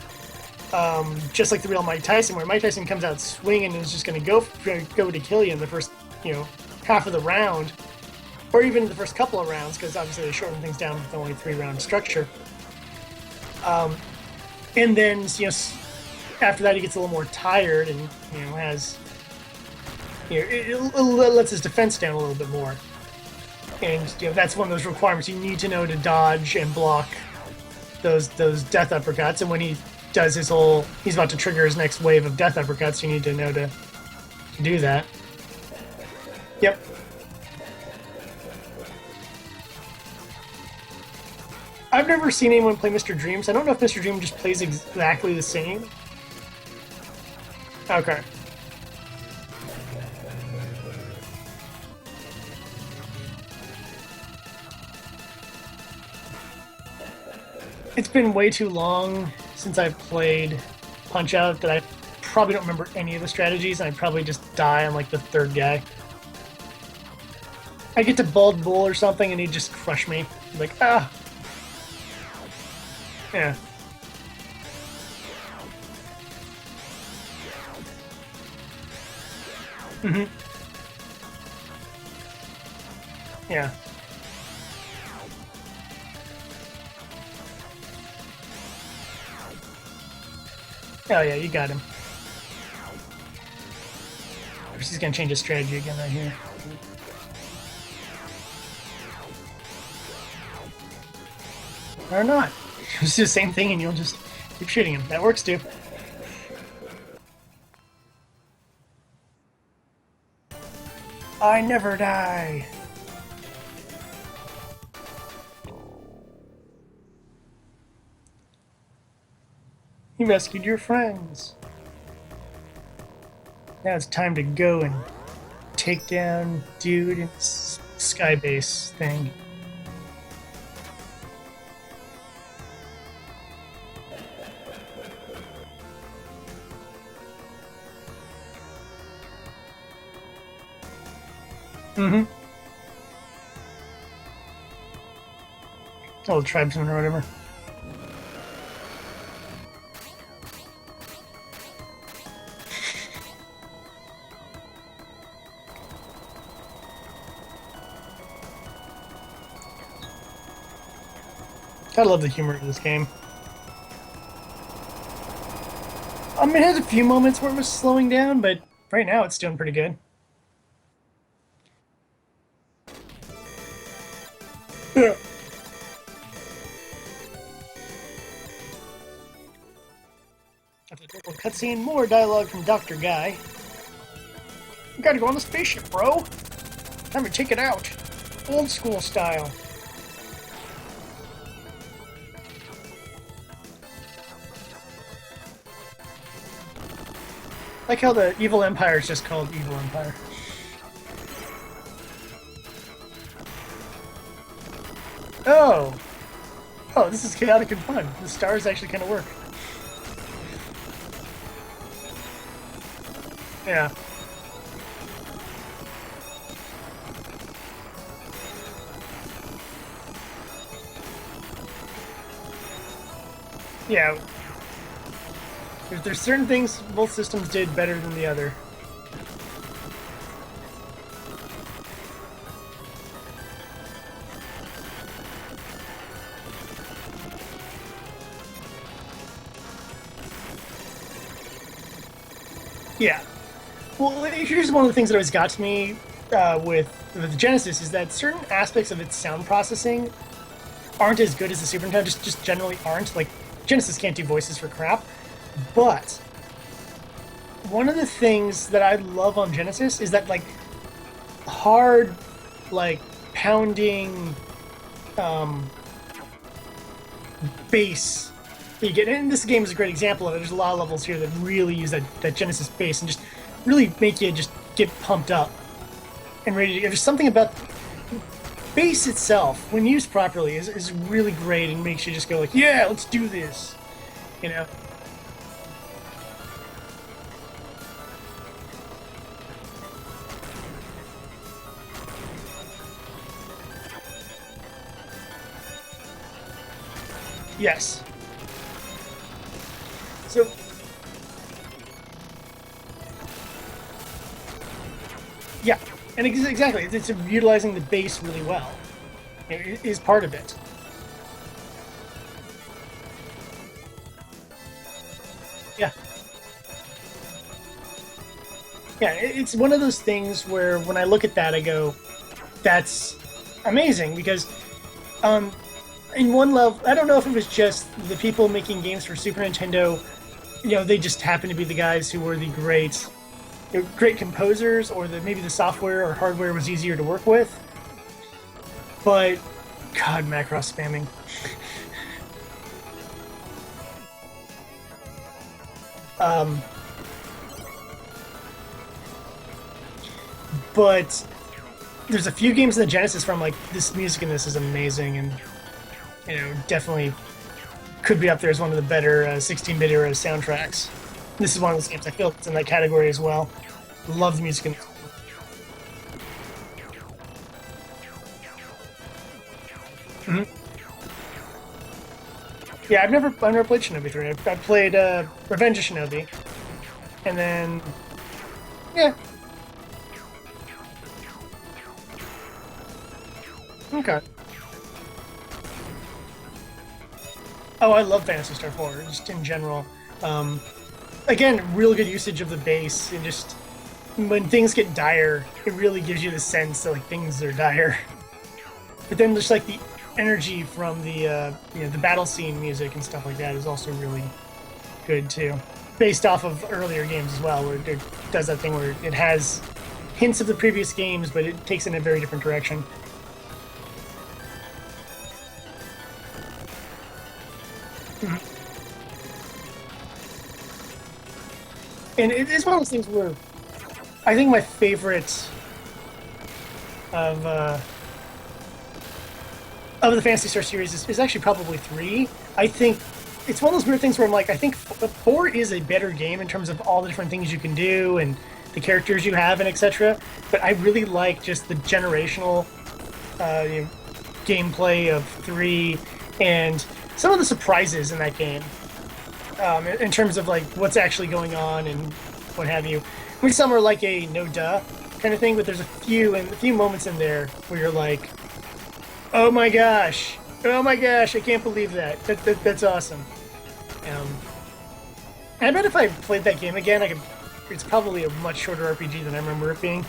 just like the real Mike Tyson, where Mike Tyson comes out swinging and is just going to go to kill you in the first half of the round, or even the first couple of rounds, because obviously they shorten things down with only 3-round structure. And then after that he gets a little more tired and has it lets his defense down a little bit more. And that's one of those requirements. You need to know to dodge and block those death uppercuts. And when he does he's about to trigger his next wave of death uppercuts, you need to know to do that. Yep. I've never seen anyone play Mr. Dreams. I don't know if Mr. Dream just plays exactly the same. Okay. It's been way too long since I've played Punch-Out that I probably don't remember any of the strategies, and I'd probably just die on like the third guy. I get to Bald Bull or something and he'd just crush me. Like, ah. Yeah. Mm-hmm. Yeah. Oh yeah, you got him. He's gonna change his strategy again right here. Or not. Just do the same thing and you'll just keep shooting him. That works too. I never die. You rescued your friends. Now it's time to go and take down dude in skybase thing. Mm-hmm. Oh, the tribesman or whatever. I love the humor of this game. I mean, it has a few moments where it was slowing down, but right now it's doing pretty good. Yeah. After the typical cutscene, more dialogue from Dr. Guy. We gotta go on the spaceship, bro. Time to take it out. Old school style. Like how the Evil Empire is just called Evil Empire. Oh! Oh, this is chaotic and fun. The stars actually kind of work. Yeah. Yeah. There's certain things both systems did better than the other. Yeah. Well, here's one of the things that always got to me with the Genesis is that certain aspects of its sound processing aren't as good as the Super Nintendo, just generally aren't. Like, Genesis can't do voices for crap. But one of the things that I love on Genesis is that, like, hard, like, pounding bass that you get. And this game is a great example of it. There's a lot of levels here that really use that Genesis bass and just really make you just get pumped up and ready to. There's something about bass itself, when used properly, is really great and makes you just go like, yeah, let's do this. You know? Yes. So, yeah, and exactly, it's utilizing the bass really well. It is part of it. Yeah. Yeah, it's one of those things where when I look at that, I go, that's amazing, because in one level, I don't know if it was just the people making games for Super Nintendo, you know, they just happened to be the guys who were the great composers, or maybe the software or hardware was easier to work with. But, God, Macross spamming. But there's a few games in the Genesis where I'm like, this music in this is amazing, and you know, definitely could be up there as one of the better 16-bit era soundtracks. This is one of those games I feel it's in that category as well. Love the music in this. Mm-hmm. Yeah, I've never played Shinobi 3. I played Revenge of Shinobi, and then yeah, Okay. Oh, I love Phantasy Star 4, just in general. Um, Again, real good usage of the bass, and just when things get dire, it really gives you the sense that like things are dire. But then just like the energy from the battle scene music and stuff like that is also really good too. Based off of earlier games as well, where it does that thing where it has hints of the previous games, but it takes it in a very different direction. And it's one of those things where I think my favorite of uh, of the Phantasy Star series is actually probably 3. I think it's one of those weird things where I'm like, I think 4 is a better game in terms of all the different things you can do and the characters you have and etc. But I really like just the generational gameplay of 3 and some of the surprises in that game. In terms of like what's actually going on and what have you. I mean, some are like a no duh kind of thing, but there's a few moments in there where you're like, oh my gosh, I can't believe that. That's awesome. And I bet if I played that game again, I could. It's probably a much shorter RPG than I remember it being.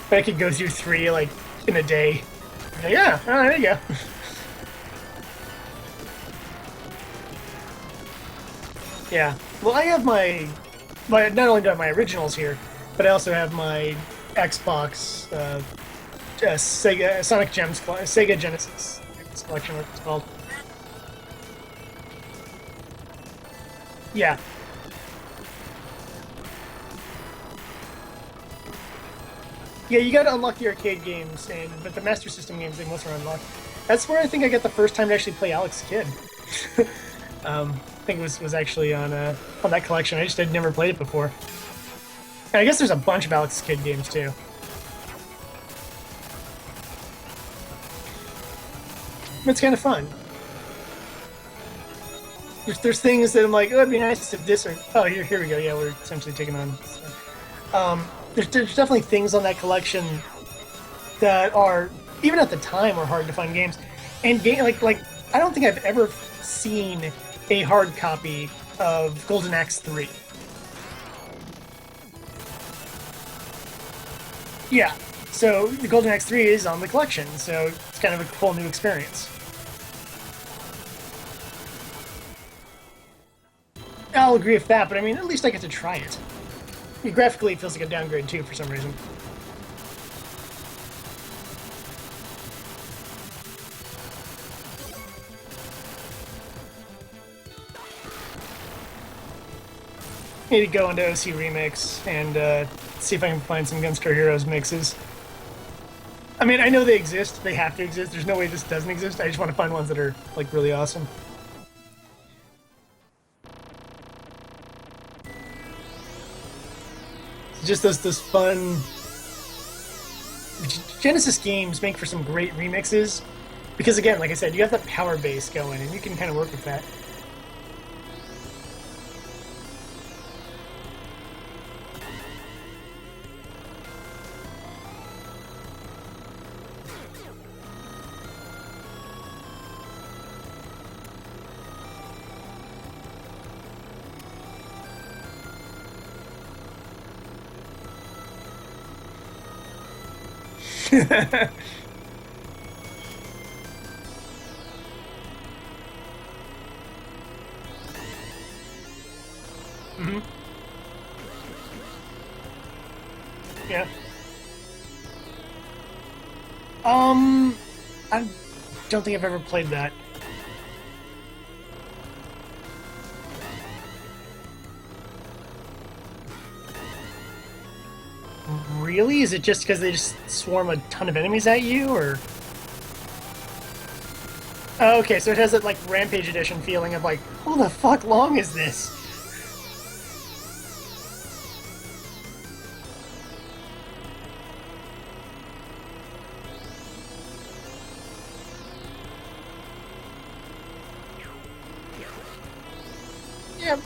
But I could go through 3 like in a day. Yeah, oh, there you go. Yeah. Well, I have my not only do I have my originals here, but I also have my Xbox Sega Sonic Gems Sega Genesis collection, what it's called. Yeah. Yeah, you gotta unlock the arcade games, but the Master System games, they most are unlocked. That's where I think I got the first time to actually play Alex Kidd. I think it was actually on that collection. I just had never played it before. And I guess there's a bunch of Alex Kidd games too. It's kind of fun. There's things that I'm like, oh, it'd be nice if this or oh, here we go. Yeah, we're essentially taking on. There's definitely things on that collection that are even at the time are hard to find games, and like I don't think I've ever seen a hard copy of Golden Axe 3. Yeah, so the Golden Axe 3 is on the collection, so it's kind of a whole new experience. I'll agree with that, but I mean, at least I get to try it. Graphically, it feels like a downgrade too, for some reason. Need to go into OC Remix and see if I can find some Gunstar Heroes mixes. I mean, I know they exist. They have to exist. There's no way this doesn't exist. I just want to find ones that are, like, really awesome. Just those fun... Genesis games make for some great remixes. Because, again, like I said, you have that power base going, and you can kind of work with that. Mm-hmm. Yeah. I don't think I've ever played that. Really? Is it just because they just swarm a ton of enemies at you, or...? Oh, okay, so it has that, like, Rampage Edition feeling of, like, how the fuck long is this? Yeah.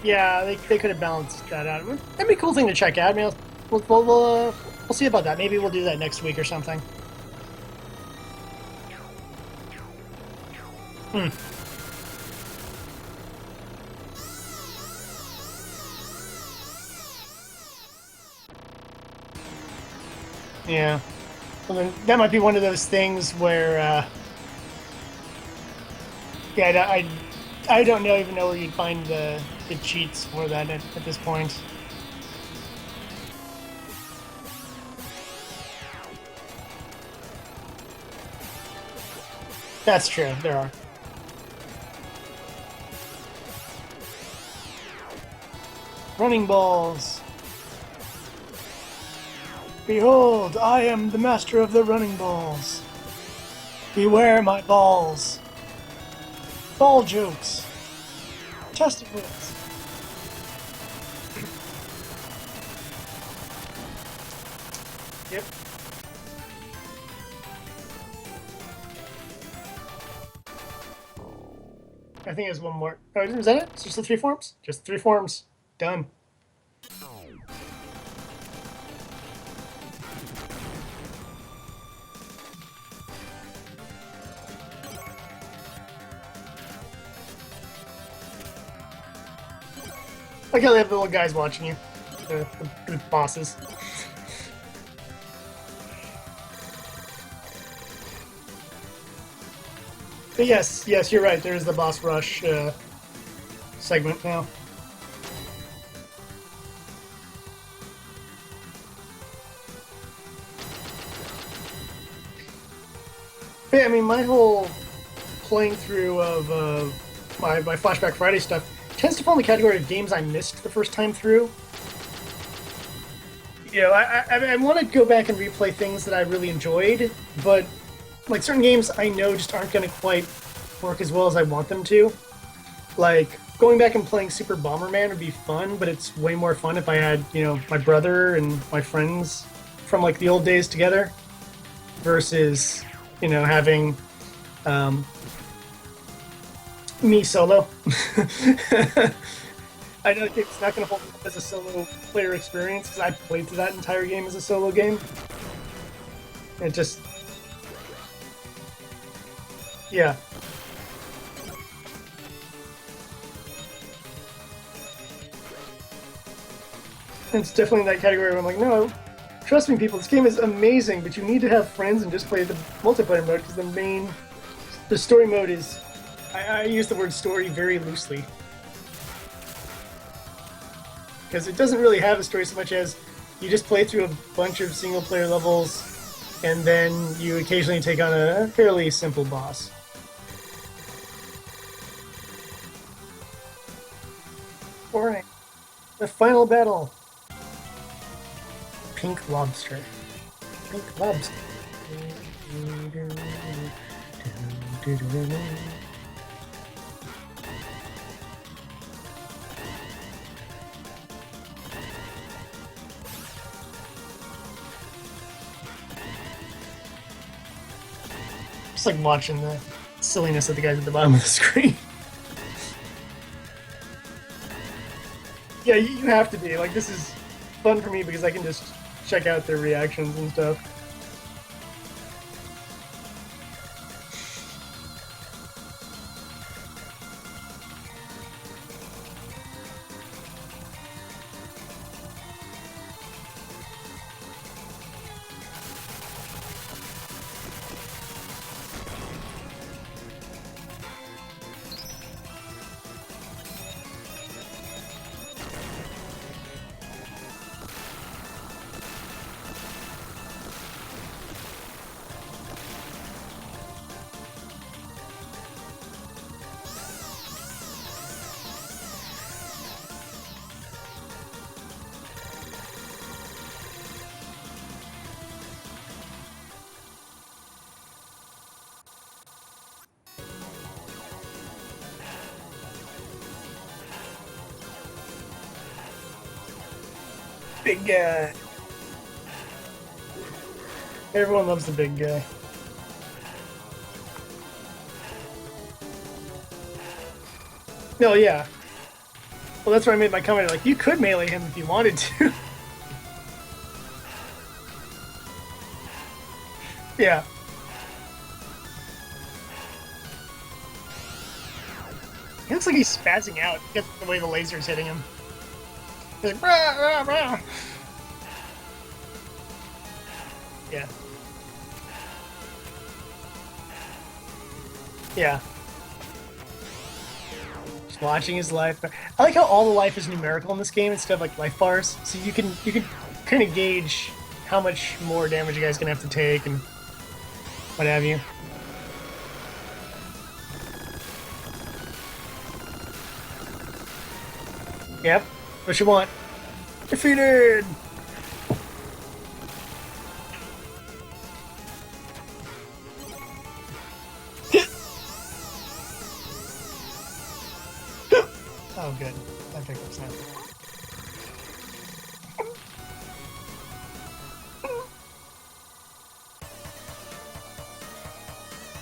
Yeah, they could have balanced that out. That'd be a cool thing to check out. I mean, we'll see about that. Maybe we'll do that next week or something. Hmm. Yeah. Well, then that might be one of those things where, yeah, I don't know even know where you'd find the cheats for that at this point. That's true. There are. Running balls. Behold, I am the master of the running balls. Beware my balls. Ball jokes. Testicles. Yep. I think there's one more. Oh, is that it? It's just the three forms? Just three forms. Done. Like how they have the little guys watching you. The bosses. But yes, you're right. There is the boss rush segment now. But yeah, I mean, my whole playing through of my Flashback Friday stuff tends to fall in the category of games I missed the first time through. You know, I want to go back and replay things that I really enjoyed, but like certain games I know just aren't going to quite work as well as I want them to. Like going back and playing Super Bomberman would be fun, but it's way more fun if I had, you know, my brother and my friends from like the old days together versus, you know, having me solo. I know it's not going to hold up as a solo player experience because I played through that entire game as a solo game. It just, yeah. It's definitely in that category where I'm like, no, trust me, people, this game is amazing, but you need to have friends and just play the multiplayer mode because the story mode is, I use the word story very loosely. Because it doesn't really have a story so much as you just play through a bunch of single player levels and then you occasionally take on a fairly simple boss. Alright, the final battle. Pink Lobster. Pink Lobster. Just like watching the silliness of the guys at the bottom of the screen. Yeah, you have to be. Like, this is fun for me because I can just check out their reactions and stuff. Big guy. Everyone loves the big guy. No, yeah. Well, that's why I made my comment. Like, you could melee him if you wanted to. Yeah. He looks like he's spazzing out. Get the way the laser's hitting him. He's like, rah, rah, rah. Yeah. Yeah. Just watching his life. I like how all the life is numerical in this game instead of like life bars. So you can kind of gauge how much more damage you guys gonna have to take and what have you. Yep. What you want? Defeated! Oh, good. That picked up snap.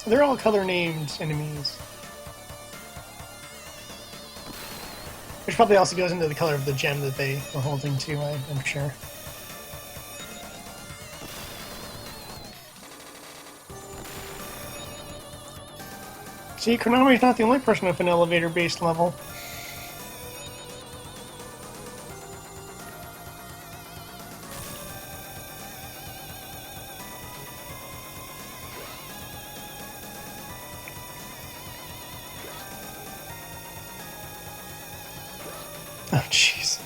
They're all color-named enemies. Which probably also goes into the color of the gem that they were holding too, I'm sure. See, Konami's not the only person with an elevator-based level. Oh, jeez.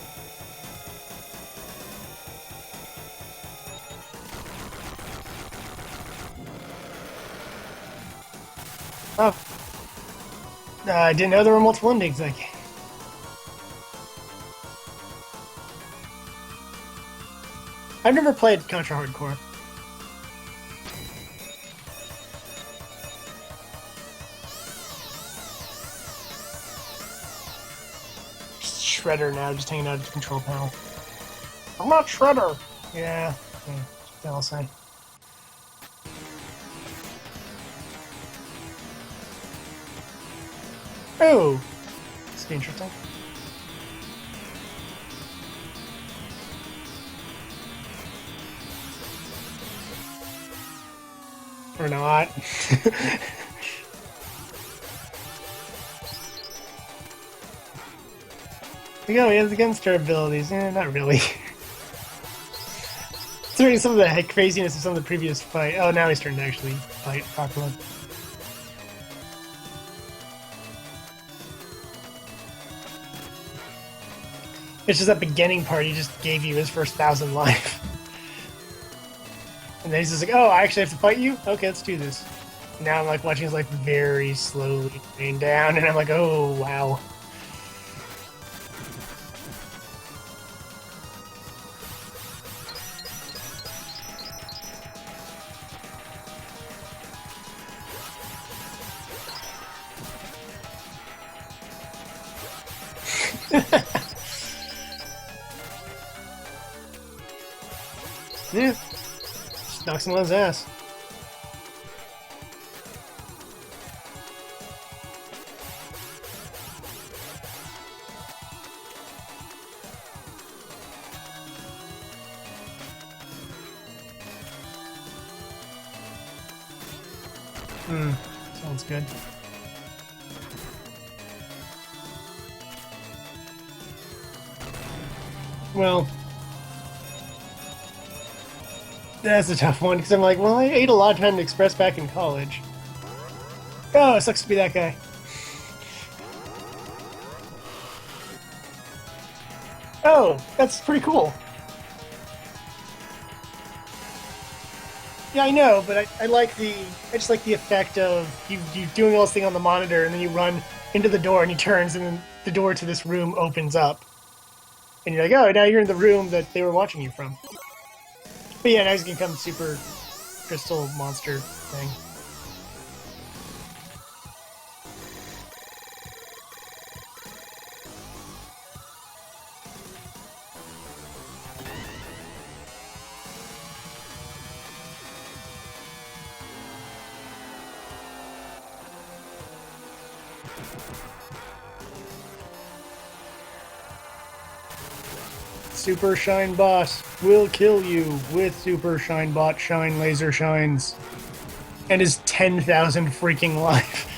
Oh. I didn't know there were multiple endings. Like, I've never played Contra Hardcore. Shredder now, just hanging out at the control panel. I'm not Shredder! Yeah, what I'll say. Oh! This be interesting. Or not. We go, he has the Gunstar abilities. Not really. Considering some of the craziness of some of the previous fight. Oh, now he's starting to actually fight properly. It's just that beginning part, he just gave you his first 1,000 life. And then he's just like, oh, I actually have to fight you? Okay, let's do this. And now I'm like watching his life very slowly drain down, and I'm like, oh, wow. Yeah. Just knocks him on his ass. Sounds good. Well, that's a tough one, because I'm like, well, I ate a lot of time to express back in college. Oh, it sucks to be that guy. Oh, that's pretty cool. Yeah, I know, but I like I just like the effect of you doing all this thing on the monitor, and then you run into the door, and he turns, and then the door to this room opens up. And you're like, oh, now you're in the room that they were watching you from. But yeah, now he's gonna become super crystal monster thing. Super Shine Boss will kill you with Super Shine Bot Shine Laser Shines and his 10,000 freaking life.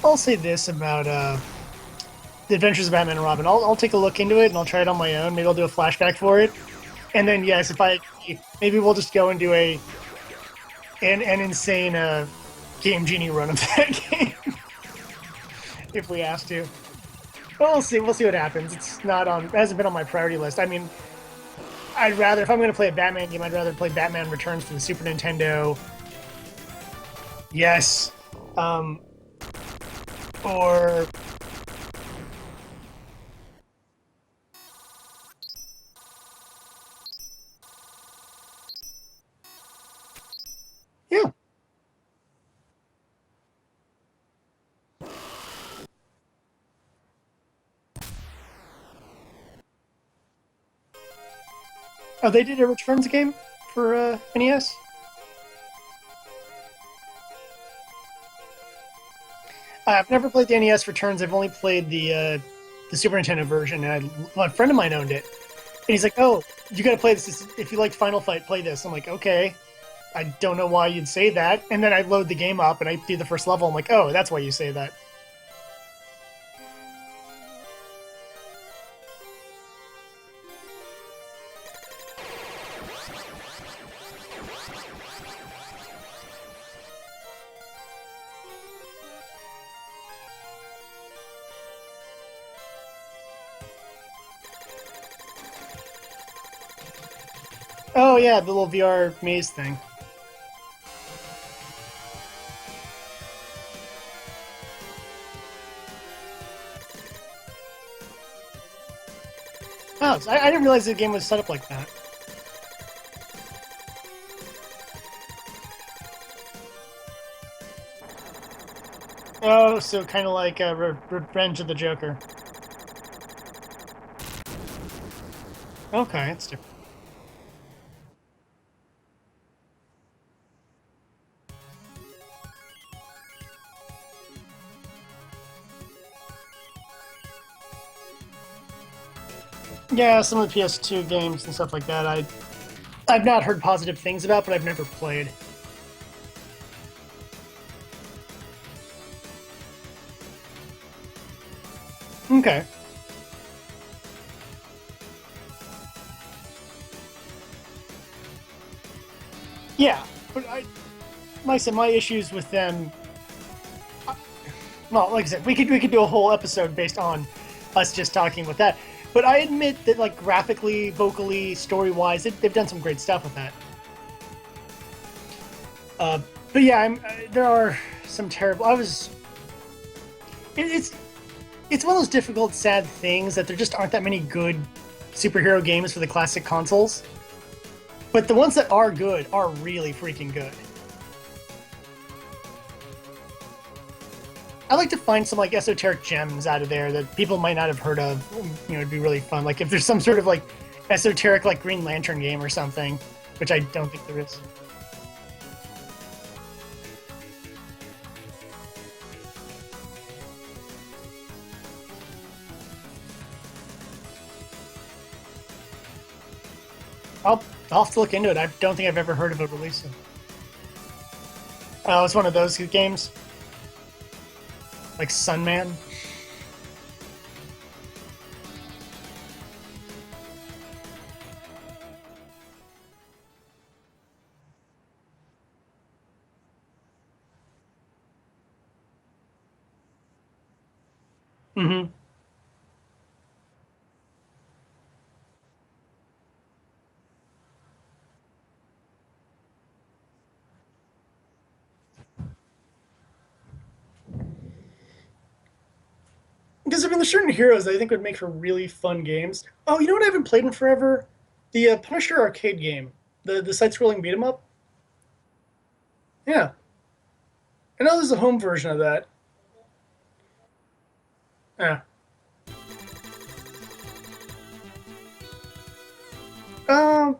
I'll say this about the Adventures of Batman and Robin. I'll take a look into it and I'll try it on my own. Maybe I'll do a flashback for it, and then yes, if I maybe we'll just go and do an insane Game Genie run of that game if we ask to. But we'll see. We'll see what happens. It's not on. It hasn't been on my priority list. I mean, I'd rather if I'm going to play a Batman game, I'd rather play Batman Returns for the Super Nintendo. Yes. Or yeah. Oh, they did a Returns game for NES. I've never played the NES Returns. I've only played the Super Nintendo version, and a friend of mine owned it. And he's like, "Oh, you got to play this. If you liked Final Fight, play this." I'm like, "Okay." I don't know why you'd say that. And then I load the game up and I do the first level. I'm like, "Oh, that's why you say that." Oh yeah, the little VR maze thing. Oh, so I didn't realize the game was set up like that. Oh, so kind of like Revenge of the Joker. Okay, it's different. Yeah, some of the PS2 games and stuff like that. I've not heard positive things about, but I've never played. Okay. Yeah, but like I said, my issues with them. Well, like I said, we could do a whole episode based on us just talking with that. But I admit that, like graphically, vocally, story wise, they've done some great stuff with that. Uh, but yeah, there are some terrible. It's it's one of those difficult, sad things that there just aren't that many good superhero games for the classic consoles. But the ones that are good are really freaking good. I like to find some like esoteric gems out of there that people might not have heard of. You know, it'd be really fun. Like if there's some sort of like esoteric like Green Lantern game or something, which I don't think there is. I'll I'll have to look into it. I don't think I've ever heard of it releasing. Oh, it's one of those games like Sunman. Mm-hmm. Because I mean, there's certain heroes that I think would make for really fun games. Oh, you know what I haven't played in forever? The Punisher arcade game, the side-scrolling beat 'em up. Yeah, I know there's a home version of that. Yeah. Um,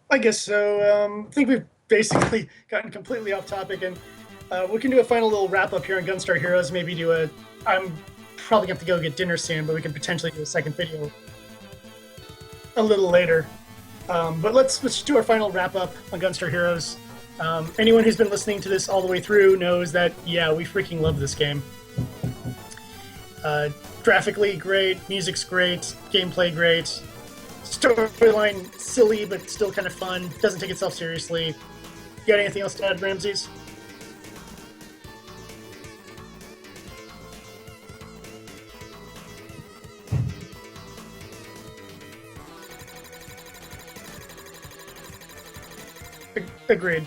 I guess so. I think we've basically gotten completely off topic, and we can do a final little wrap up here on Gunstar Heroes. Maybe do a. I'm probably gonna have to go get dinner soon, but we can potentially do a second video a little later. But let's do our final wrap up on Gunstar Heroes. Anyone who's been listening to this all the way through knows that yeah, we freaking love this game. Uh, Graphically great, music's great, gameplay great, storyline silly but still kind of fun. Doesn't take itself seriously. You got anything else to add, Ramses? Agreed.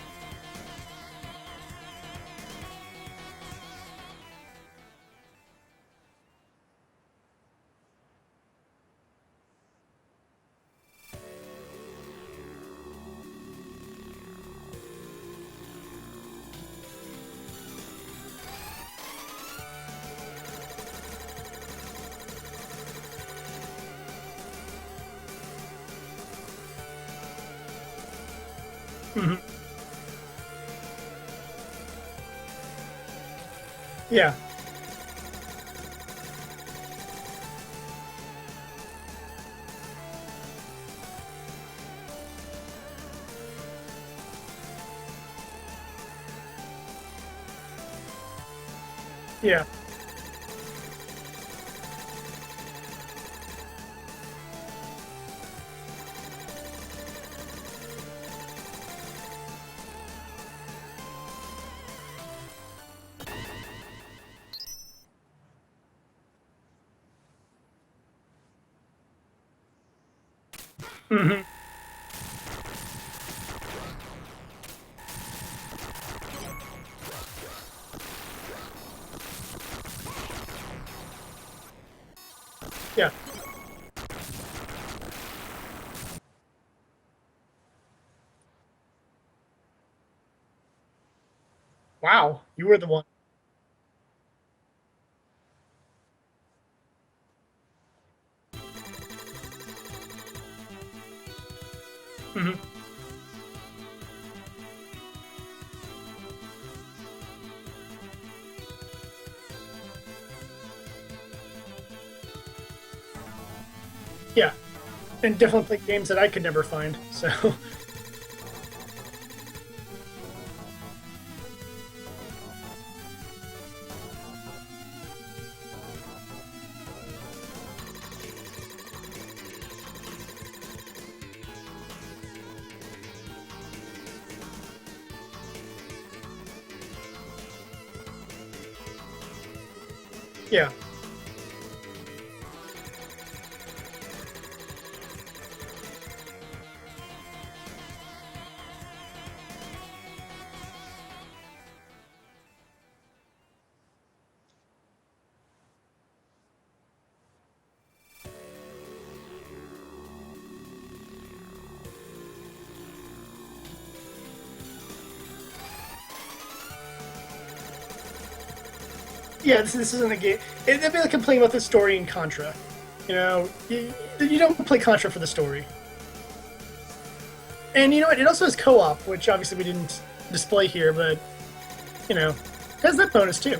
Hmm. Yeah, yeah. Hmm. Yeah. Wow, you were the one. Hmm. Yeah, and definitely play games that I could never find. So yeah. Yeah, this isn't a game. It'd be like complaining about the story in Contra. You know, you don't play Contra for the story. And you know what? It also has co-op, which obviously we didn't display here, but you know, has that bonus too.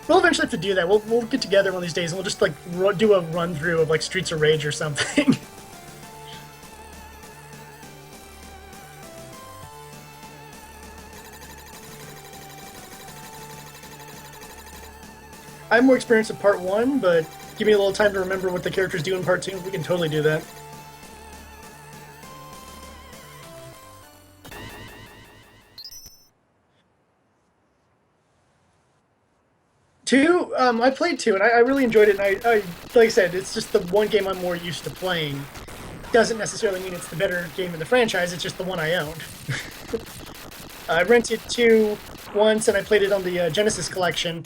We'll eventually have to do that. We'll get together one of these days and we'll just like do a run through of like Streets of Rage or something. I'm more experienced in part one, but give me a little time to remember what the characters do in part two. We can totally do that. Two, I played two, and I really enjoyed it. And like I said, it's just the one game I'm more used to playing. Doesn't necessarily mean it's the better game in the franchise. It's just the one I owned. I rented two once, and I played it on the Genesis collection.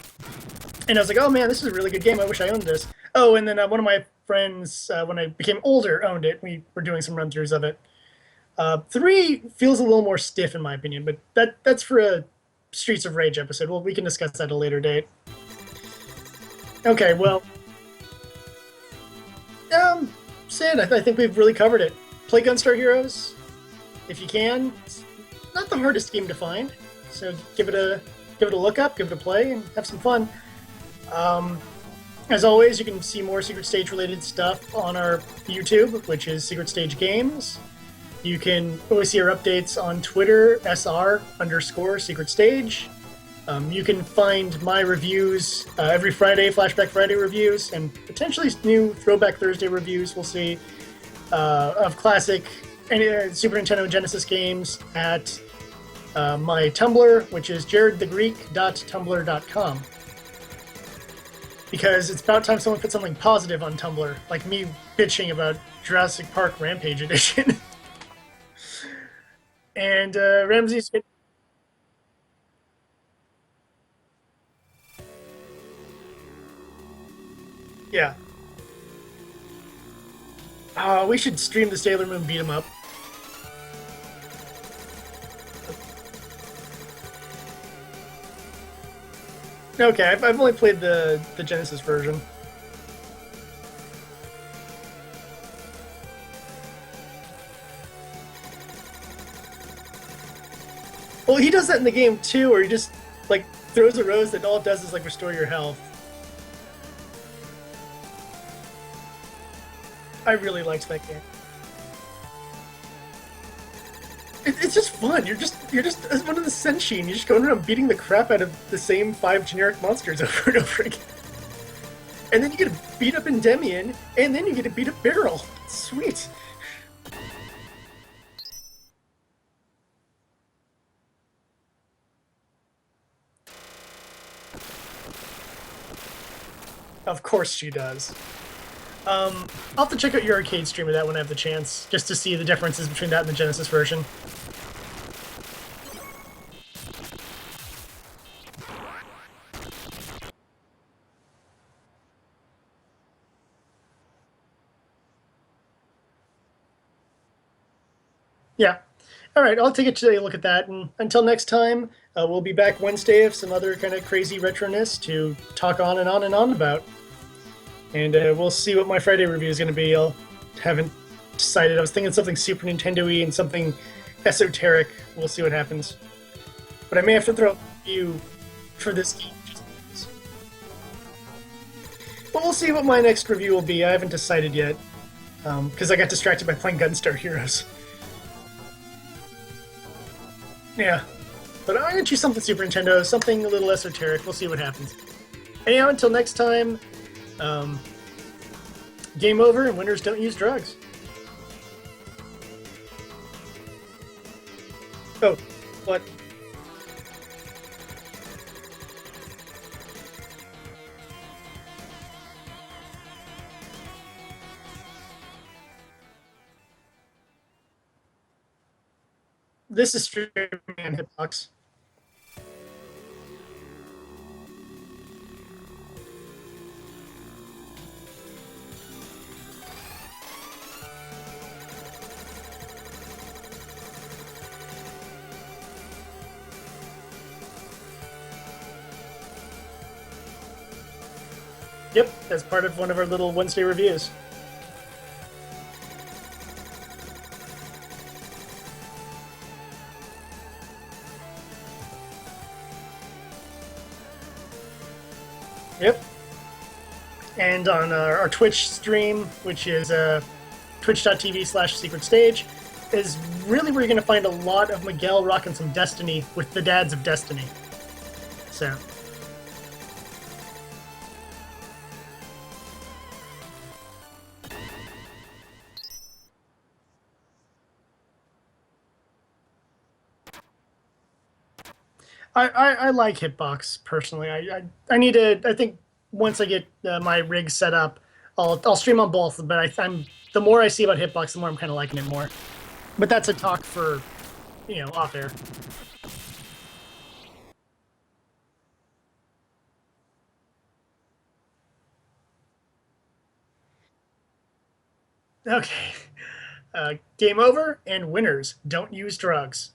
And I was like, oh man, this is a really good game. I wish I owned this. Oh, and then one of my friends, when I became older, owned it. We were doing some run-throughs of it. 3 feels a little more stiff in my opinion, but that's for a Streets of Rage episode. Well, we can discuss that at a later date. Okay, well, Sid, I think we've really covered it. Play Gunstar Heroes if you can. It's not the hardest game to find, so give it a look up, give it a play, and have some fun. As always, you can see more Secret Stage related stuff on our YouTube, which is Secret Stage Games. You can always see our updates on Twitter, SR_Secret Stage. You can find my reviews every Friday, Flashback Friday reviews, and potentially new Throwback Thursday reviews, we'll see, of classic Super Nintendo and Genesis games at my Tumblr, which is jaredthegreek.tumblr.com. Because it's about time someone put something positive on Tumblr, like me bitching about Jurassic Park Rampage Edition. And Ramses. Yeah. We should stream the Sailor Moon beat 'em up. Okay, I've only played the Genesis version. Well, he does that in the game too, where he just like throws a rose that all it does is like restore your health. I really liked that game. It's just fun. You're just as one of the Senshin. You're just going around beating the crap out of the same 5 generic monsters over and over again. And then you get to beat up Endymion, and then you get to beat up Beryl. Sweet. Of course she does. I'll have to check out your arcade stream of that when I have the chance, just to see the differences between that and the Genesis version. Yeah. All right, I'll take a look at that. And until next time, we'll be back Wednesday with some other kind of crazy retroness to talk on and on and on about. And we'll see what my Friday review is going to be. I haven't decided. I was thinking something Super Nintendo-y and something esoteric. We'll see what happens. But I may have to throw a review for this game. But we'll see what my next review will be. I haven't decided yet, because I got distracted by playing Gunstar Heroes. Yeah. But I'm going to choose something Super Nintendo, something a little esoteric. We'll see what happens. Anyhow, until next time, game over, and winners don't use drugs. Oh, what? This is streaming on Hitbox. Yep, as part of one of our little Wednesday reviews. Yep. And on our Twitch stream, which is twitch.tv/secret stage, is really where you're going to find a lot of Miguel rocking some Destiny with the dads of Destiny. So. I like Hitbox personally. I need to. I think once I get my rig set up, I'll stream on both. But I'm the more I see about Hitbox, the more I'm kind of liking it more. But that's a talk for, off air. Okay. Game over, and winners don't use drugs.